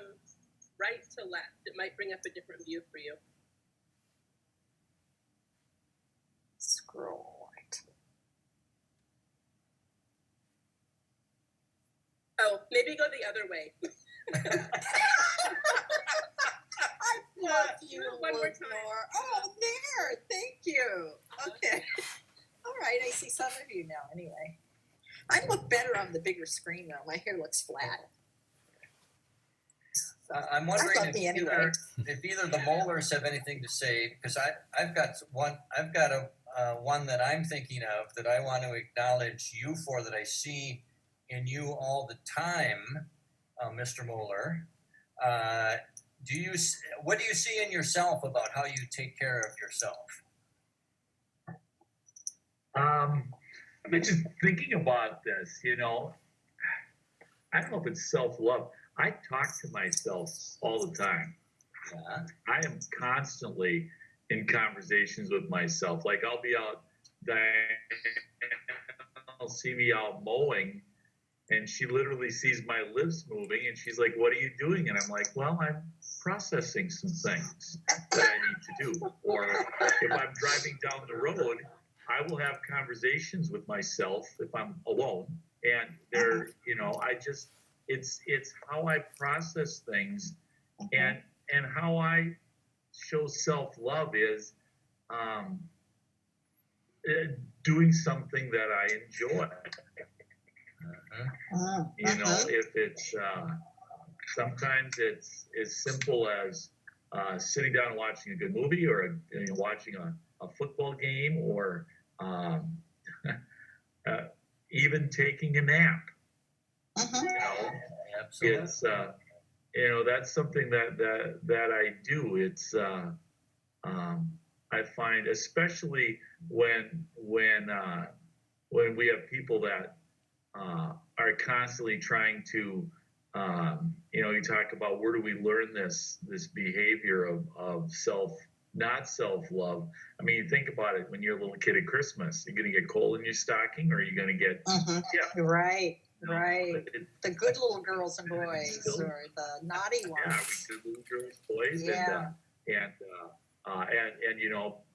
[SPEAKER 10] right to left. It might bring up a different view for you.
[SPEAKER 1] Scroll right.
[SPEAKER 10] Oh, maybe go the other way.
[SPEAKER 1] I love you,
[SPEAKER 10] One more time.
[SPEAKER 1] Lenore. Oh, there. Thank you. Okay. All right. I see some of you now anyway. I look better on the bigger screen though. My hair looks flat.
[SPEAKER 2] I'm wondering
[SPEAKER 1] love
[SPEAKER 2] if
[SPEAKER 1] me
[SPEAKER 2] either,
[SPEAKER 1] anyway.
[SPEAKER 2] if either the Molars have anything to say, because I've got one that I'm thinking of that I want to acknowledge you for, that I see in you all the time, Mr. Molar. What do you see in yourself about how you take care of yourself?
[SPEAKER 11] I've been just thinking about this, you know. I don't know if it's self-love. I talk to myself all the time.
[SPEAKER 2] Yeah.
[SPEAKER 11] I am constantly in conversations with myself. Like, I'll be out, Diane will see me out mowing, And she literally sees my lips moving and she's like, "What are you doing?" And I'm like, "Well, I'm processing some things that I need to do." Or if I'm driving down the road, I will have conversations with myself if I'm alone. And they're, it's how I process things, and how I show self-love is doing something that I enjoy. If it's sometimes it's as simple as sitting down and watching a good movie, or watching a football game, or even taking a nap.
[SPEAKER 2] Absolutely.
[SPEAKER 11] It's that's something that I do. It's I find, especially when we have people that are constantly trying to, you talk about, where do we learn this behavior of not self-love. I mean, you think about it, when you're a little kid at Christmas, you're going to get coal in your stocking, or are you going to get,
[SPEAKER 1] Right.
[SPEAKER 11] you know,
[SPEAKER 1] Right.
[SPEAKER 11] it-
[SPEAKER 1] The good little girls and boys, or the naughty
[SPEAKER 11] yeah,
[SPEAKER 1] ones.
[SPEAKER 11] we do little girls, boys,
[SPEAKER 1] Yeah.
[SPEAKER 11] and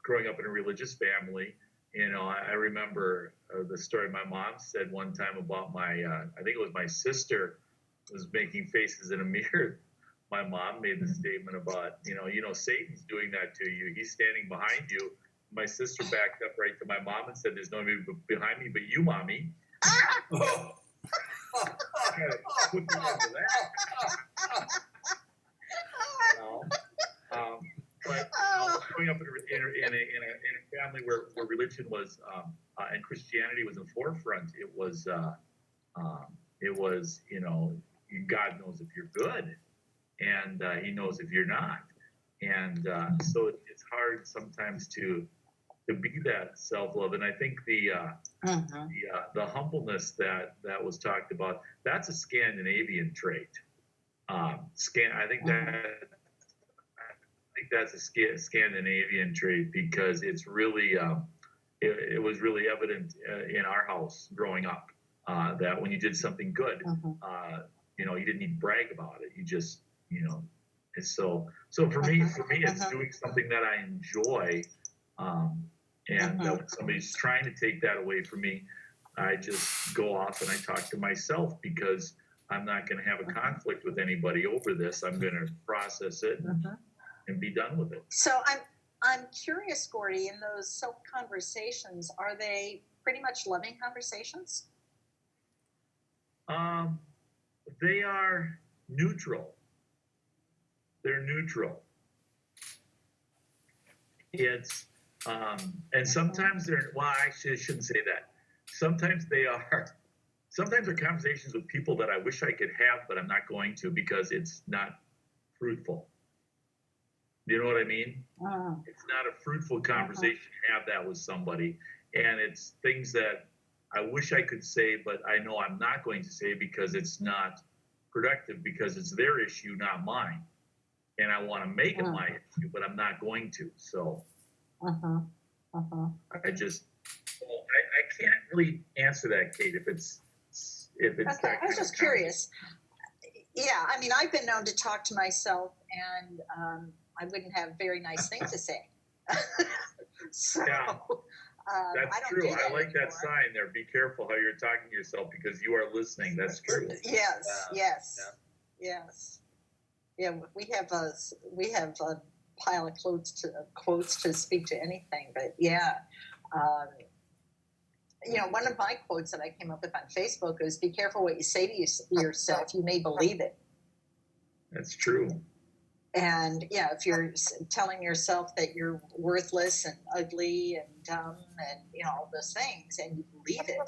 [SPEAKER 11] growing up in a religious family, I remember the story my mom said one time about my, I think it was my sister was making faces in a mirror. My mom made the statement about, Satan's doing that to you. He's standing behind you. My sister backed up right to my mom and said, "There's nobody behind me but you, Mommy." Put me into that. But growing up in a family where religion was and Christianity was in the forefront, it was God knows if you're good, and He knows if you're not, and so it's hard sometimes to be that self-love. And I think the humbleness that was talked about, that's a Scandinavian trait. I think that's a Scandinavian trait, because it's really it was really evident in our house growing up, that when you did something good, you didn't need to brag about it. You just, and so for me, it's doing something that I enjoy, and when somebody's trying to take that away from me, I just go off and I talk to myself, because I'm not going to have a conflict with anybody over this. I'm going to process it and be done with it.
[SPEAKER 1] So I'm curious, Gordy, in those self conversations, are they pretty much loving conversations?
[SPEAKER 11] They are neutral. They're neutral. It's and sometimes they're, well, actually I shouldn't say that. Sometimes they're conversations with people that I wish I could have, but I'm not going to, because it's not fruitful. You know what I mean? It's not a fruitful conversation to have that with somebody. And it's things that I wish I could say, but I know I'm not going to say, because it's not productive, because it's their issue, not mine. And I want to make it my issue, but I'm not going to. So I just, I can't really answer that, Kate, if it's
[SPEAKER 1] Okay,
[SPEAKER 11] that
[SPEAKER 1] I was just curious. Yeah, I mean, I've been known to talk to myself, and I wouldn't have very nice things to say. So,
[SPEAKER 11] Yeah. That's
[SPEAKER 1] I don't
[SPEAKER 11] true.
[SPEAKER 1] do that
[SPEAKER 11] I like
[SPEAKER 1] anymore.
[SPEAKER 11] that sign there. Be careful how you're talking to yourself, because you are listening. That's true.
[SPEAKER 1] Yes. Yeah, we have a pile of quotes to speak to anything, but yeah. One of my quotes that I came up with on Facebook is, "Be careful what you say to yourself. You may believe it."
[SPEAKER 11] That's true.
[SPEAKER 1] And yeah, if you're telling yourself that you're worthless and ugly and dumb and all those things, and you believe it,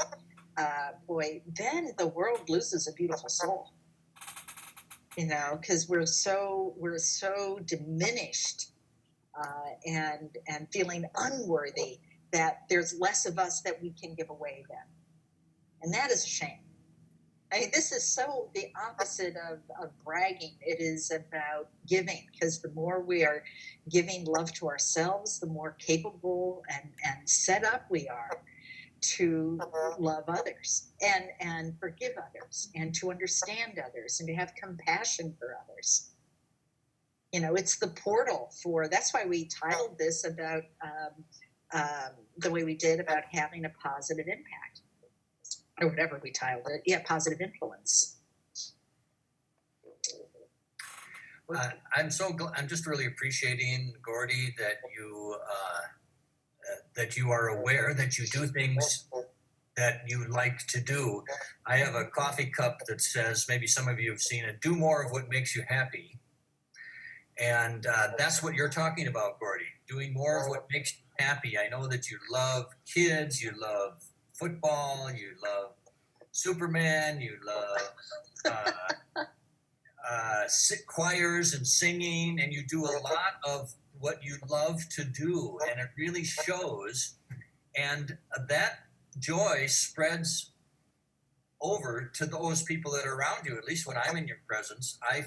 [SPEAKER 1] boy, then the world loses a beautiful soul. Because we're so diminished and feeling unworthy, that there's less of us that we can give away then, and that is a shame. I mean, this is so the opposite of bragging. It is about giving, because the more we are giving love to ourselves, the more capable and set up we are to love others and forgive others and to understand others and to have compassion for others. You know, it's the portal for, that's why we titled this about the way we did about having a positive impact, or whatever we titled it. Yeah, positive influence.
[SPEAKER 2] I'm I'm just really appreciating, Gordy, that you are aware that you do things that you like to do. I have a coffee cup that says, maybe some of you have seen it, do more of what makes you happy. And that's what you're talking about, Gordy, doing more of what makes you happy. I know that you love kids, you love football, you love Superman, you love choirs and singing, and you do a lot of what you love to do, and it really shows. And that joy spreads over to those people that are around you. At least when I'm in your presence, I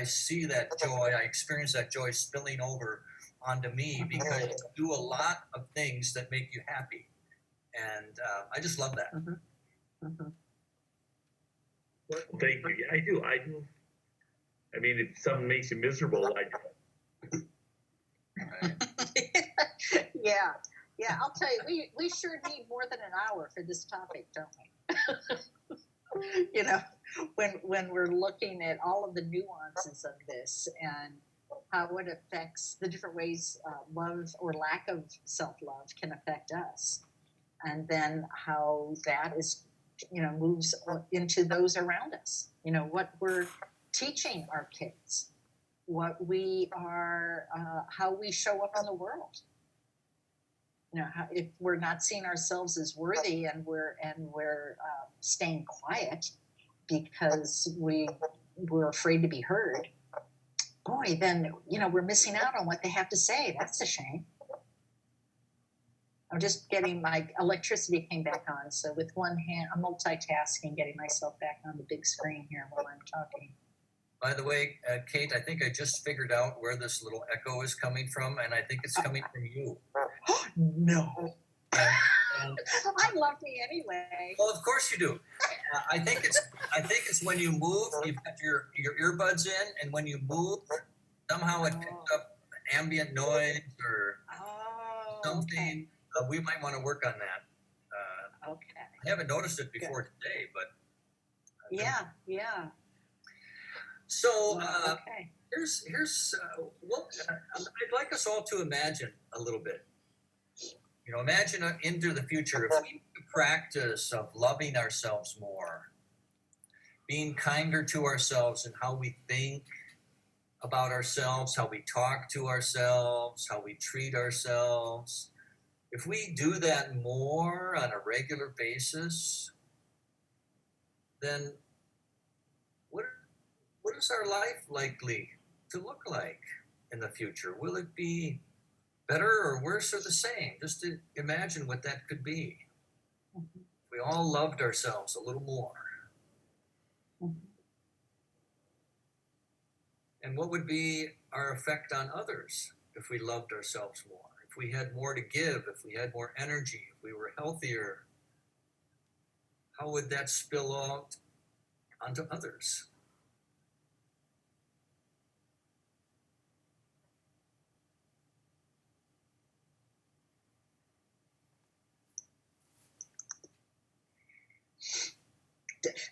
[SPEAKER 2] see that joy, I experience that joy spilling over onto me, because you do a lot of things that make you happy. And I just love that.
[SPEAKER 11] Thank you. Yeah, I do. I mean, if something makes you miserable,
[SPEAKER 1] Yeah, I'll tell you, we sure need more than an hour for this topic, don't we? You know, when we're looking at all of the nuances of this and how it affects the different ways love or lack of self-love can affect us, and then how that is, you know, moves into those around us. You know, what we're teaching our kids, what we are, how we show up in the world. You know, if we're not seeing ourselves as worthy and we're staying quiet because we're afraid to be heard, boy, then, you know, we're missing out on what they have to say. That's a shame. I'm just getting my electricity came back on, so with one hand, I'm multitasking, getting myself back on the big screen here while I'm talking.
[SPEAKER 2] By the way, Kate, I think I just figured out where this little echo is coming from, and I think it's coming from you.
[SPEAKER 1] No.
[SPEAKER 2] And,
[SPEAKER 1] I love me anyway.
[SPEAKER 2] well, of course you do. I think it's when you move, you've got your earbuds in, and when you move, somehow it picks up ambient noise or something.
[SPEAKER 1] Okay.
[SPEAKER 2] We might want to work on that.
[SPEAKER 1] Okay.
[SPEAKER 2] I haven't noticed it before today, but
[SPEAKER 1] Yeah.
[SPEAKER 2] so
[SPEAKER 1] Okay.
[SPEAKER 2] here's what I'd like us all to imagine a little bit. You know, imagine into the future, if we practice of loving ourselves more, being kinder to ourselves and how we think about ourselves, how we talk to ourselves, how we treat ourselves. If we do that more on a regular basis, then what is our life likely to look like in the future? Will it be better or worse or the same? Just to imagine what that could be. If we all loved ourselves a little more. And what would be our effect on others if we loved ourselves more? If we had more to give, if we had more energy, if we were healthier, how would that spill out onto others?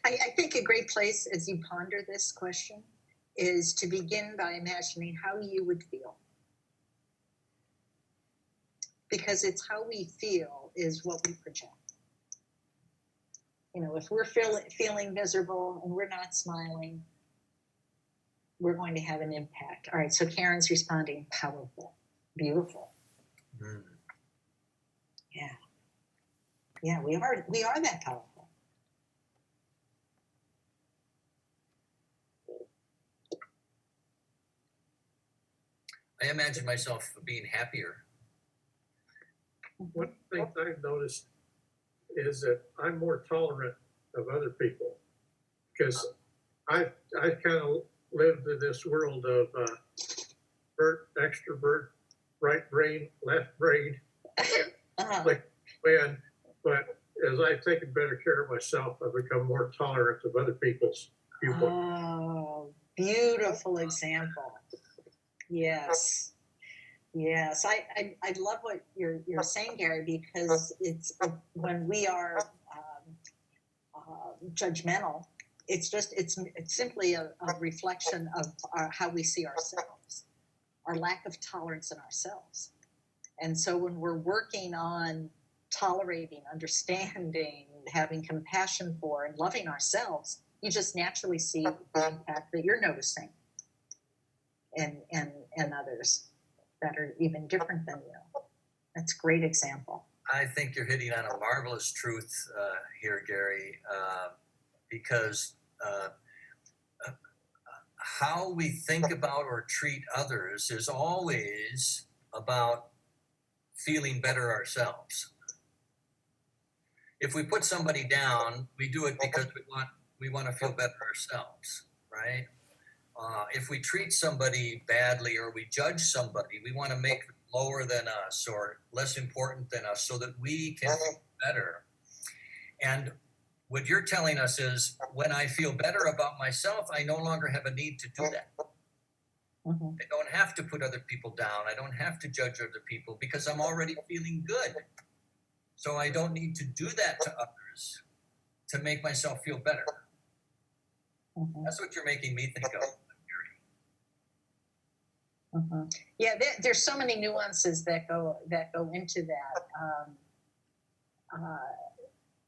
[SPEAKER 1] I think a great place as you ponder this question is to begin by imagining how you would feel. Because it's how we feel is what we project. You know, if we're feeling miserable and we're not smiling, we're going to have an impact. All right, so Karen's responding, powerful, beautiful. Yeah, we are that powerful.
[SPEAKER 2] I imagine myself being happier.
[SPEAKER 9] One thing I've noticed is that I'm more tolerant of other people because I've kind of lived in this world of extrovert, right brain, left brain. Like when but as I've taken better care of myself, I've become more tolerant of other people's viewpoints.
[SPEAKER 1] Oh, beautiful example. Yes. Yes, I love what you're saying, Gary, because it's when we are judgmental, it's simply a reflection of how we see ourselves, our lack of tolerance in ourselves. And so when we're working on tolerating, understanding, having compassion for, and loving ourselves, you just naturally see the impact that you're noticing in others that are even different than you. That's a great example.
[SPEAKER 2] I think you're hitting on a marvelous truth here, Gary, because how we think about or treat others is always about feeling better ourselves. If we put somebody down, we do it because we want to feel better ourselves, right? If we treat somebody badly or we judge somebody, we want to make them lower than us or less important than us so that we can feel better. And what you're telling us is when I feel better about myself, I no longer have a need to do that.
[SPEAKER 1] Mm-hmm.
[SPEAKER 2] I don't have to put other people down. I don't have to judge other people because I'm already feeling good. So I don't need to do that to others to make myself feel better.
[SPEAKER 1] Mm-hmm.
[SPEAKER 2] That's what you're making me think of.
[SPEAKER 1] Mm-hmm. Yeah, there's so many nuances that go into that.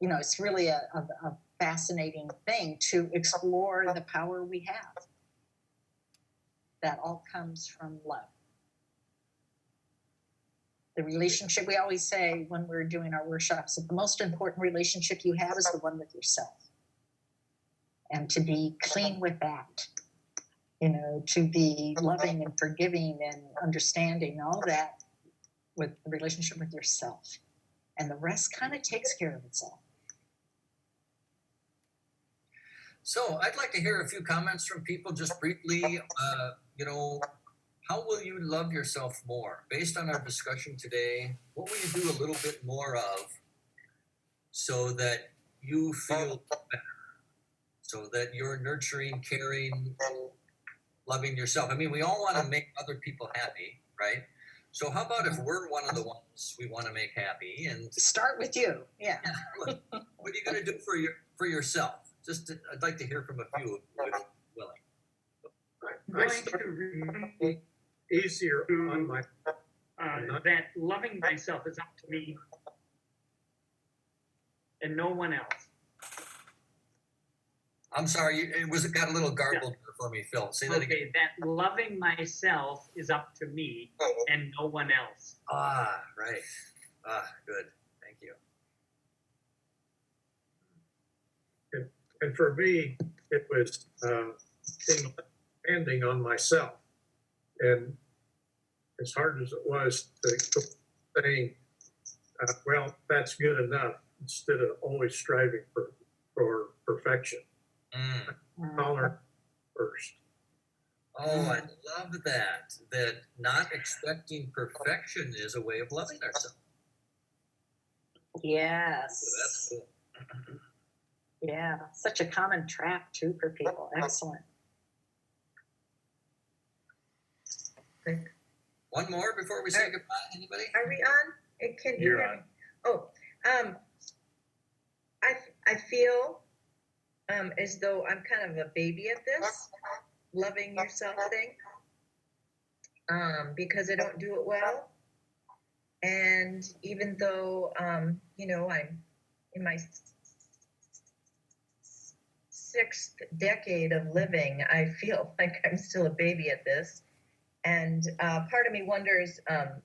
[SPEAKER 1] It's really a fascinating thing to explore the power we have. That all comes from love. The relationship, we always say when we're doing our workshops, that the most important relationship you have is the one with yourself. And to be clean with that. To be loving and forgiving and understanding, all that with the relationship with yourself. And the rest kind of takes care of itself.
[SPEAKER 2] So I'd like to hear a few comments from people just briefly. How will you love yourself more? Based on our discussion today, what will you do a little bit more of so that you feel better? So that you're nurturing, caring, loving yourself. I mean, we all want to make other people happy, right? So how about if we're one of the ones we want to make happy and
[SPEAKER 1] start with you? Yeah.
[SPEAKER 2] What are you going to do for yourself? I'd like to hear from a few if willing.
[SPEAKER 9] I start easier on my
[SPEAKER 6] that loving myself is up to me and no one else.
[SPEAKER 2] I'm sorry, it got a little garbled for me, Phil. Say that again.
[SPEAKER 6] Okay, that loving myself is up to me and no one else.
[SPEAKER 2] Ah, right. Good. Thank you.
[SPEAKER 9] And for me, it was expanding on myself. And as hard as it was to saying, well, that's good enough, instead of always striving for perfection. Tolerant first.
[SPEAKER 2] Oh, I love that. That not expecting perfection is a way of loving ourselves.
[SPEAKER 1] Yes.
[SPEAKER 2] So that's cool.
[SPEAKER 1] Yeah, such a common trap too for people. Excellent.
[SPEAKER 2] One more before we say goodbye. Anybody?
[SPEAKER 3] Are we on? Can you
[SPEAKER 11] You're
[SPEAKER 3] hear
[SPEAKER 11] on.
[SPEAKER 3] me? Oh, I feel as though I'm kind of a baby at this loving yourself thing, because I don't do it well. And even though, I'm in my 6th decade of living, I feel like I'm still a baby at this. And part of me wonders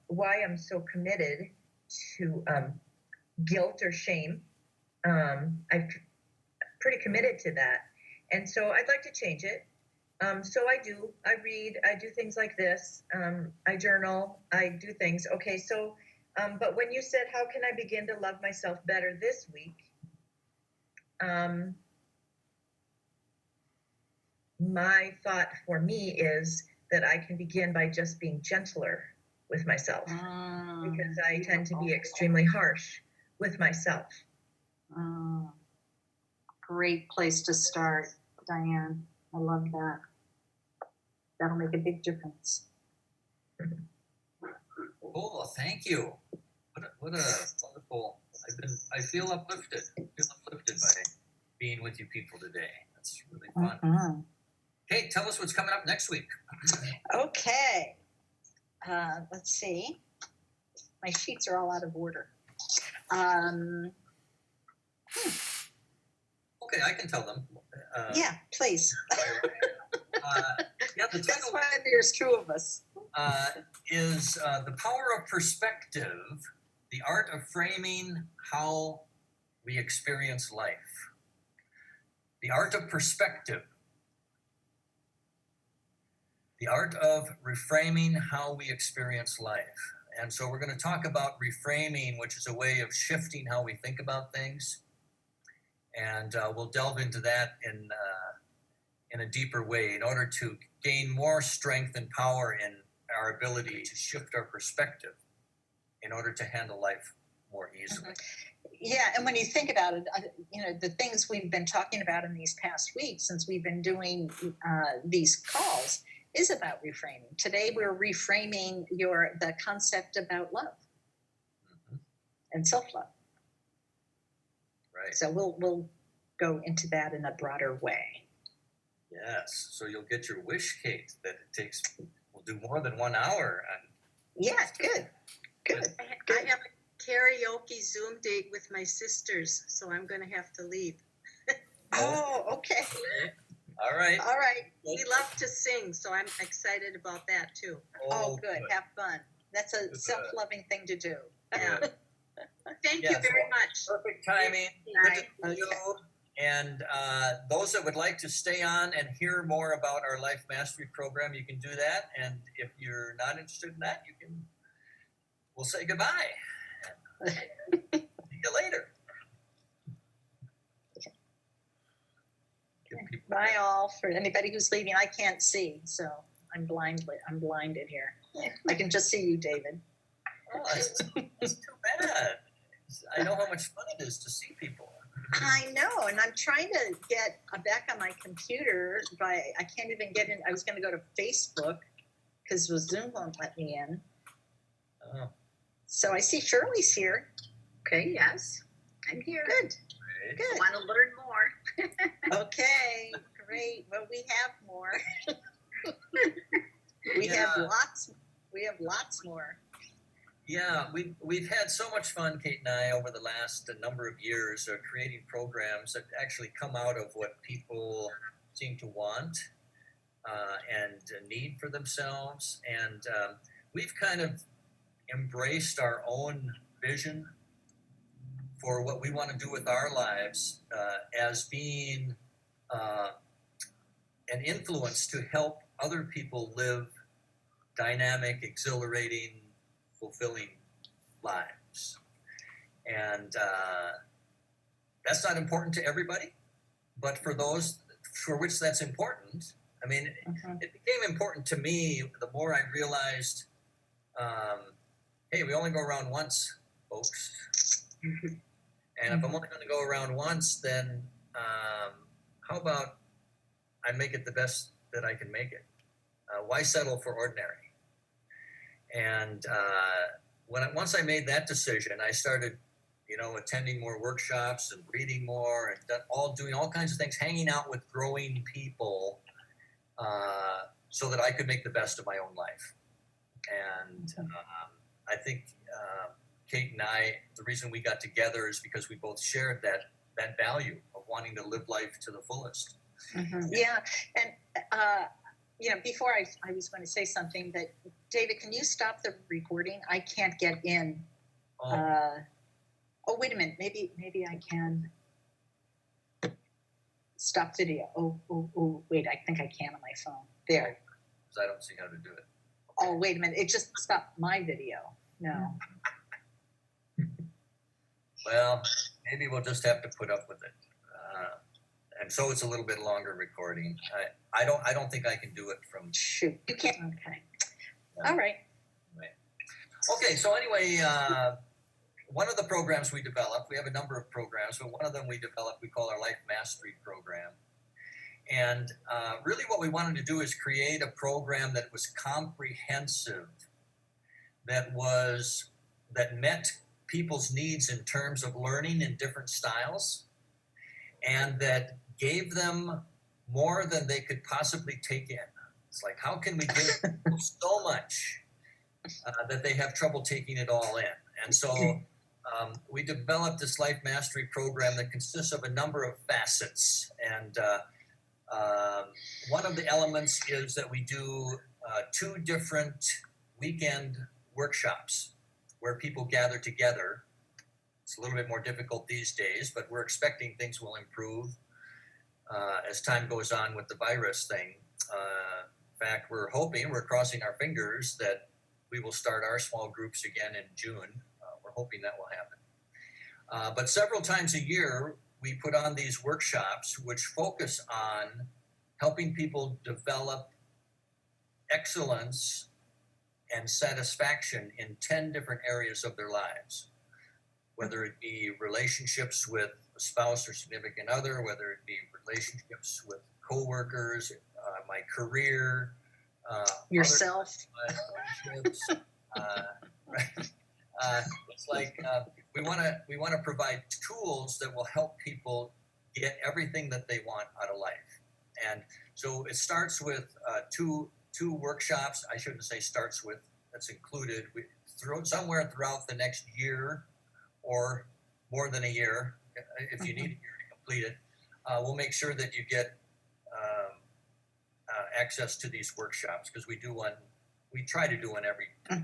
[SPEAKER 3] why I'm so committed to guilt or shame. I'm pretty committed to that. And so I'd like to change it. So I do. I read. I do things like this. I journal. I do things. Okay, so, but when you said, how can I begin to love myself better this week? My thought for me is that I can begin by just being gentler with myself, because I tend to be extremely harsh with myself.
[SPEAKER 1] Great place to start, Diane. I love that. That'll make a big difference.
[SPEAKER 2] Cool. Thank you. What a wonderful. I feel uplifted. By being with you people today. That's really fun.
[SPEAKER 1] Mm-hmm.
[SPEAKER 2] Kate, tell us what's coming up next week.
[SPEAKER 1] Okay. Let's see. My sheets are all out of order.
[SPEAKER 2] Okay, I can tell them.
[SPEAKER 1] Yeah, please.
[SPEAKER 2] Yeah, the
[SPEAKER 1] That's
[SPEAKER 2] title
[SPEAKER 1] why there's two of us.
[SPEAKER 2] is The Power of Perspective, the Art of Framing How We Experience Life. The Art of Perspective. The art of reframing how we experience life. And so we're going to talk about reframing, which is a way of shifting how we think about things. And we'll delve into that in a deeper way in order to gain more strength and power in our ability to shift our perspective in order to handle life more easily.
[SPEAKER 1] Yeah, and when you think about it, the things we've been talking about in these past weeks since we've been doing these calls is about reframing. Today we're reframing the concept about love and self-love.
[SPEAKER 2] Right.
[SPEAKER 1] So we'll go into that in a broader way.
[SPEAKER 2] Yes. So you'll get your wish, Kate, that we'll do more than 1 hour.
[SPEAKER 1] Yeah, good.
[SPEAKER 8] I have a karaoke Zoom date with my sisters, so I'm going to have to leave.
[SPEAKER 1] Oh, okay.
[SPEAKER 2] All right.
[SPEAKER 1] All right.
[SPEAKER 8] We love to sing, so I'm excited about that too.
[SPEAKER 1] Oh, good. Have fun. That's a self-loving thing to do.
[SPEAKER 8] Yeah. Thank you
[SPEAKER 2] Yeah,
[SPEAKER 8] very much.
[SPEAKER 2] Perfect timing. Good to
[SPEAKER 1] Right.
[SPEAKER 2] see you. And those that would like to stay on and hear more about our Life Mastery program, you can do that. And if you're not interested in that, we'll say goodbye. See you later.
[SPEAKER 1] Bye all. For anybody who's leaving, I can't see, so I'm blinded here. I can just see you, David.
[SPEAKER 2] Oh, that's too bad. I know how much fun it is to see people.
[SPEAKER 1] I know, and I'm trying to get back on my computer, but I can't even get in. I was going to go to Facebook because Zoom won't let me in.
[SPEAKER 2] Oh.
[SPEAKER 1] So I see Shirley's here.
[SPEAKER 12] Okay, yes, I'm here.
[SPEAKER 1] Good.
[SPEAKER 2] Great.
[SPEAKER 1] Good.
[SPEAKER 12] Want to learn more?
[SPEAKER 1] Okay, great. Well, we have more. We have lots. We have lots more.
[SPEAKER 2] Yeah, we've had so much fun, Kate and I, over the last number of years, creating programs that actually come out of what people seem to want and need for themselves. And we've kind of embraced our own vision for what we want to do with our lives as being an influence to help other people live dynamic, exhilarating, fulfilling lives. And that's not important to everybody, but for those for which that's important, I mean, it became important to me the more I realized, hey, we only go around once, folks. And if I'm only going to go around once, then how about I make it the best that I can make it? Why settle for ordinary? And once I made that decision, I started, attending more workshops and reading more and doing all kinds of things, hanging out with growing people, so that I could make the best of my own life. And I think Kate and I, the reason we got together is because we both shared that value of wanting to live life to the fullest.
[SPEAKER 1] Yeah, and before I was going to say something that, David, can you stop the recording? I can't get in. Oh, wait a minute. Maybe I can stop video. Oh, wait, I think I can on my phone. There.
[SPEAKER 2] Because I don't see how to do it.
[SPEAKER 1] Oh, wait a minute. It just stopped my video. No.
[SPEAKER 2] Well, maybe we'll just have to put up with it. And so it's a little bit longer recording. I don't think I can do it from.
[SPEAKER 1] Shoot, you can't. Okay. All right.
[SPEAKER 2] Okay. So anyway, one of the programs we developed, we have a number of programs, but one of them we developed, we call our Life Mastery Program. And really what we wanted to do is create a program that was comprehensive, that met people's needs in terms of learning in different styles, and that gave them more than they could possibly take in. It's like, how can we give people so much that they have trouble taking it all in? And so we developed this Life Mastery Program that consists of a number of facets. And one of the elements is that we do 2 different weekend workshops where people gather together. It's a little bit more difficult these days, but we're expecting things will improve as time goes on with the virus thing. In fact, we're crossing our fingers that we will start our small groups again in June. We're hoping that will happen. But several times a year, we put on these workshops which focus on helping people develop excellence and satisfaction in 10 different areas of their lives, whether it be relationships with a spouse or significant other, whether it be relationships with coworkers, my career,
[SPEAKER 1] Yourself.
[SPEAKER 2] relationships, right? It's like we want to provide tools that will help people get everything that they want out of life. And so it starts with two workshops. I shouldn't say starts with, that's included. We throw somewhere throughout the next year or more than a year, if you need a year to complete it. We'll make sure that you get access to these workshops, because we try to do one every 3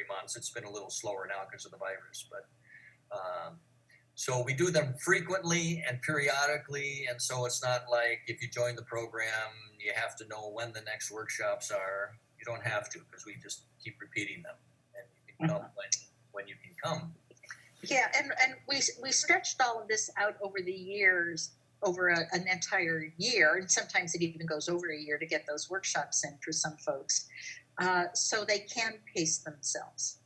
[SPEAKER 2] months. It's been a little slower now because of the virus, but so we do them frequently and periodically, and so it's not like if you join the program you have to know when the next workshops are. You don't have to, because we just keep repeating them, and you can come when you can come.
[SPEAKER 1] Yeah, and we stretched all of this out over the years, over an entire year, and sometimes it even goes over a year to get those workshops in for some folks, so they can pace themselves,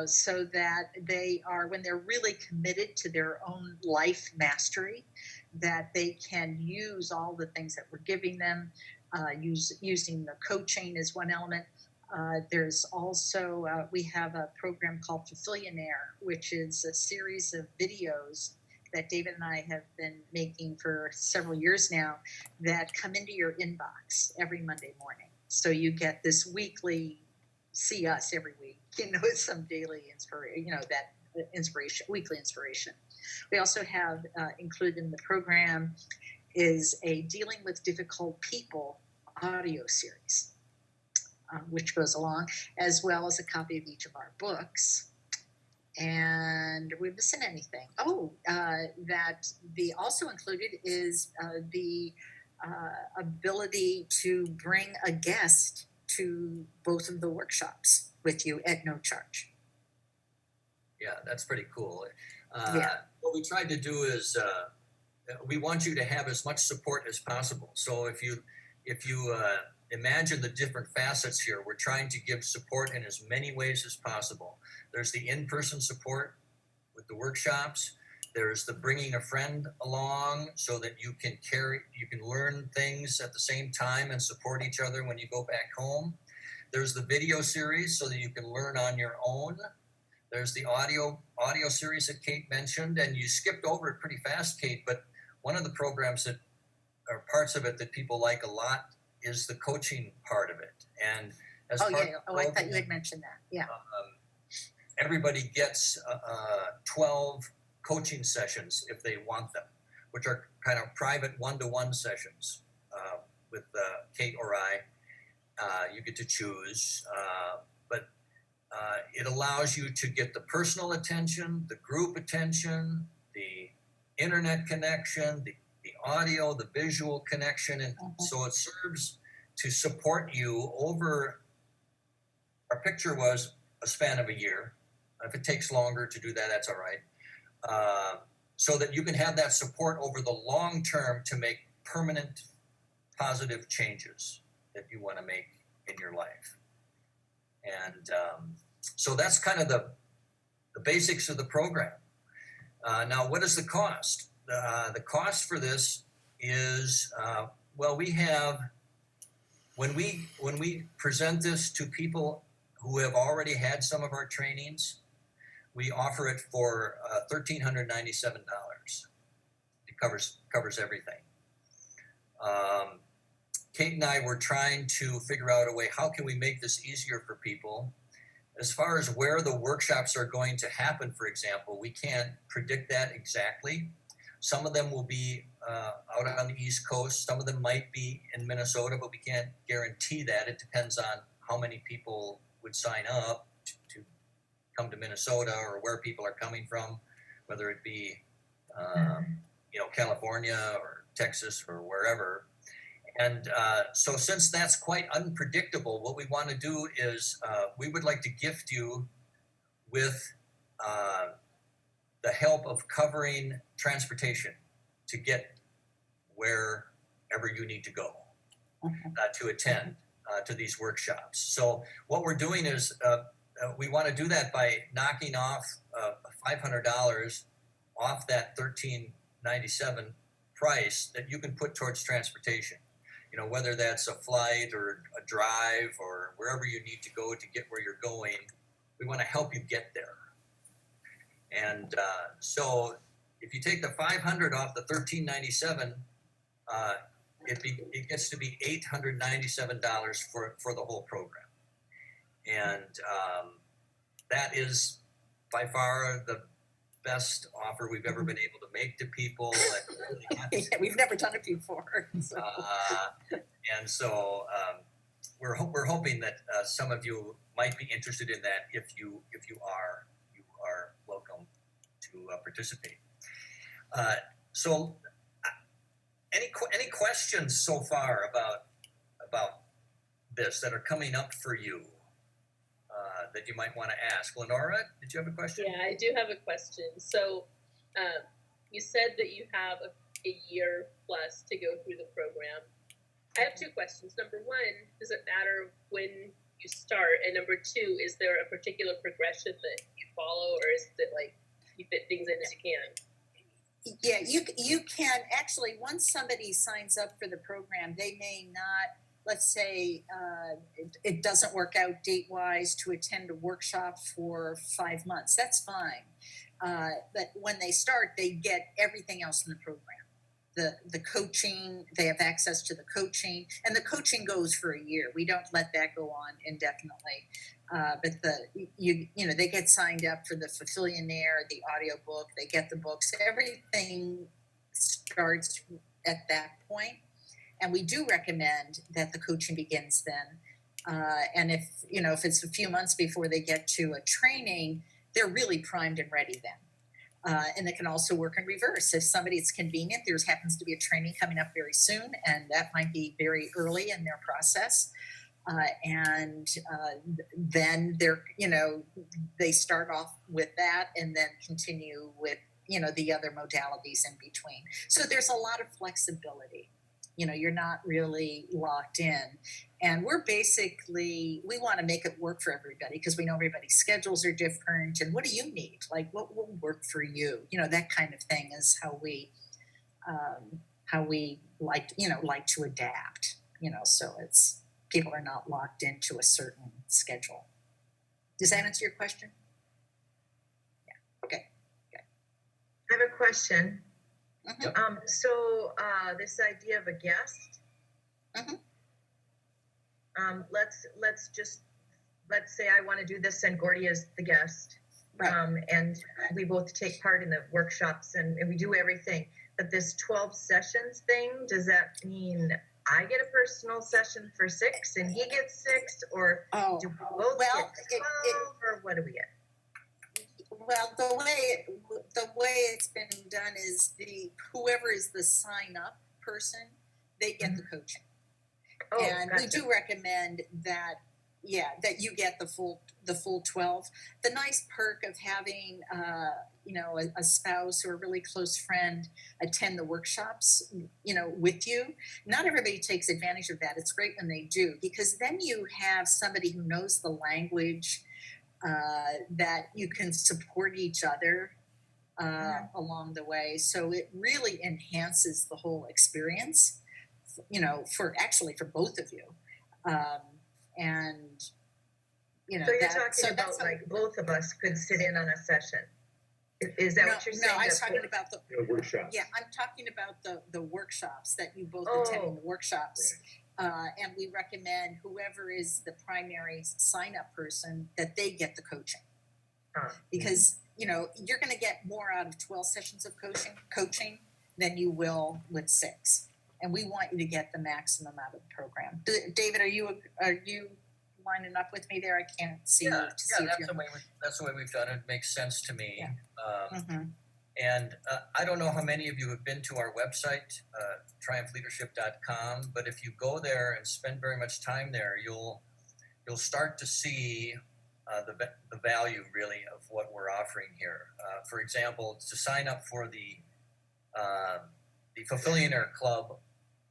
[SPEAKER 1] so that they are, when they're really committed to their own life mastery, that they can use all the things that we're giving them. Using the coaching is one element. There's also, we have a program called Fulfillionaire, which is a series of videos that David and I have been making for several years now that come into your inbox every Monday morning. So you get this weekly, see us every week, some daily inspiration, that inspiration, weekly inspiration. We also have included in the program is a Dealing with Difficult People audio series, which goes along, as well as a copy of each of our books. And are we missing anything? That the also included is the ability to bring a guest to both of the workshops with you at no charge.
[SPEAKER 2] Yeah, that's pretty cool.
[SPEAKER 1] Yeah.
[SPEAKER 2] What we tried to do is we want you to have as much support as possible. So if you imagine the different facets here, we're trying to give support in as many ways as possible. There's the in-person support with the workshops. There's the bringing a friend along so that you can learn things at the same time and support each other when you go back home. There's the video series so that you can learn on your own. There's the audio series that Kate mentioned, and you skipped over it pretty fast, Kate, but one of the programs that are parts of it that people like a lot is the coaching part of it. And as
[SPEAKER 1] I thought you had mentioned that. Yeah.
[SPEAKER 2] Everybody gets 12 coaching sessions if they want them, which are kind of private one-to-one sessions with Kate or I. You get to choose, but it allows you to get the personal attention, the group attention, the internet connection, the audio, the visual connection, and so it serves to support you over, our picture was a span of a year. If it takes longer to do that, that's all right. So that you can have that support over the long term to make permanent positive changes that you want to make in your life. And so that's kind of the basics of the program. Now, what is the cost? The cost for this is, well, we have, when we present this to people who have already had some of our trainings, we offer it for $1,397. It covers everything. Kate and I were trying to figure out a way, how can we make this easier for people? As far as where the workshops are going to happen, for example, we can't predict that exactly. Some of them will be out on the East Coast. Some of them might be in Minnesota, but we can't guarantee that. It depends on how many people would sign up to come to Minnesota, or where people are coming from, whether it be California or Texas or wherever. And so since that's quite unpredictable, what we want to do is we would like to gift you with the help of covering transportation to get wherever you need to go to attend to these workshops. So what we're doing is we want to do that by knocking off $500 off that $1,397 price that you can put towards transportation. Whether that's a flight or a drive or wherever you need to go to get where you're going, we want to help you get there. And so if you take the $500 off the $1,397, it gets to be $897 for the whole program. And that is by far the best offer we've ever been able to make to people.
[SPEAKER 1] Yeah, we've never done it before. So.
[SPEAKER 2] And so we're hoping that some of you might be interested in that. If you are welcome to participate. So any questions so far about this that are coming up for you? That you might want to ask. Lenora, did you have a question?
[SPEAKER 10] Yeah, I do have a question. So you said that you have a year plus to go through the program. I have two questions. Number one, does it matter when you start? And number two, is there a particular progression that you follow, or is it like you fit things in as you can?
[SPEAKER 1] Yeah, you can actually, once somebody signs up for the program, they may not, let's say it doesn't work out date-wise to attend a workshop for 5 months. That's fine. But when they start, they get everything else in the program. The coaching, they have access to the coaching, and the coaching goes for a year. We don't let that go on indefinitely. But they get signed up for the Fulfillionaire, the audiobook, they get the books. Everything starts at that point. And we do recommend that the coaching begins then. And if it's a few months before they get to a training, they're really primed and ready then. And it can also work in reverse. If it's convenient, there happens to be a training coming up very soon, and that might be very early in their process. Then they start off with that and then continue with, the other modalities in between. So there's a lot of flexibility. You're not really locked in. And we want to make it work for everybody because we know everybody's schedules are different. And what do you need? Like, what will work for you? That kind of thing is how we like to adapt, so people are not locked into a certain schedule. Does that answer your question? Yeah. Okay.
[SPEAKER 3] I have a question.
[SPEAKER 1] Mm-hmm.
[SPEAKER 3] So this idea of a guest, let's say I want to do this and Gordy is the guest,
[SPEAKER 1] right.
[SPEAKER 3] And we both take part in the workshops and we do everything. But this 12 sessions thing, does that mean I get a personal session for 6 and he gets 6, or do we both get 12, or what do we get?
[SPEAKER 1] Well, the way it's been done is whoever is the sign up person, they get the coaching. And
[SPEAKER 3] gotcha.
[SPEAKER 1] we do recommend that you get the full 12. The nice perk of having a spouse or a really close friend attend the workshops with you, not everybody takes advantage of that. It's great when they do, because then you have somebody who knows the language that you can support each other along the way. So it really enhances the whole experience, you know, for both of you. And, you know,
[SPEAKER 3] So you're talking about like both of us could sit in on a session. Is that what you're saying?
[SPEAKER 1] No, I was talking about the
[SPEAKER 11] workshops.
[SPEAKER 1] Yeah, I'm talking about the workshops that you both attend, the workshops. And we recommend whoever is the primary sign-up person that they get the coaching. Because, you know, you're going to get more out of 12 sessions of coaching than you will with 6. And we want you to get the maximum out of the program. David, are you lining up with me there? I can't see.
[SPEAKER 2] That's the way we've done it. It makes sense to me.
[SPEAKER 1] Yeah.
[SPEAKER 2] And I don't know how many of you have been to our website, triumphleadership.com, but if you go there and spend very much time there, you'll start to see the value really of what we're offering here. For example, to sign up for the Fulfillionaire Club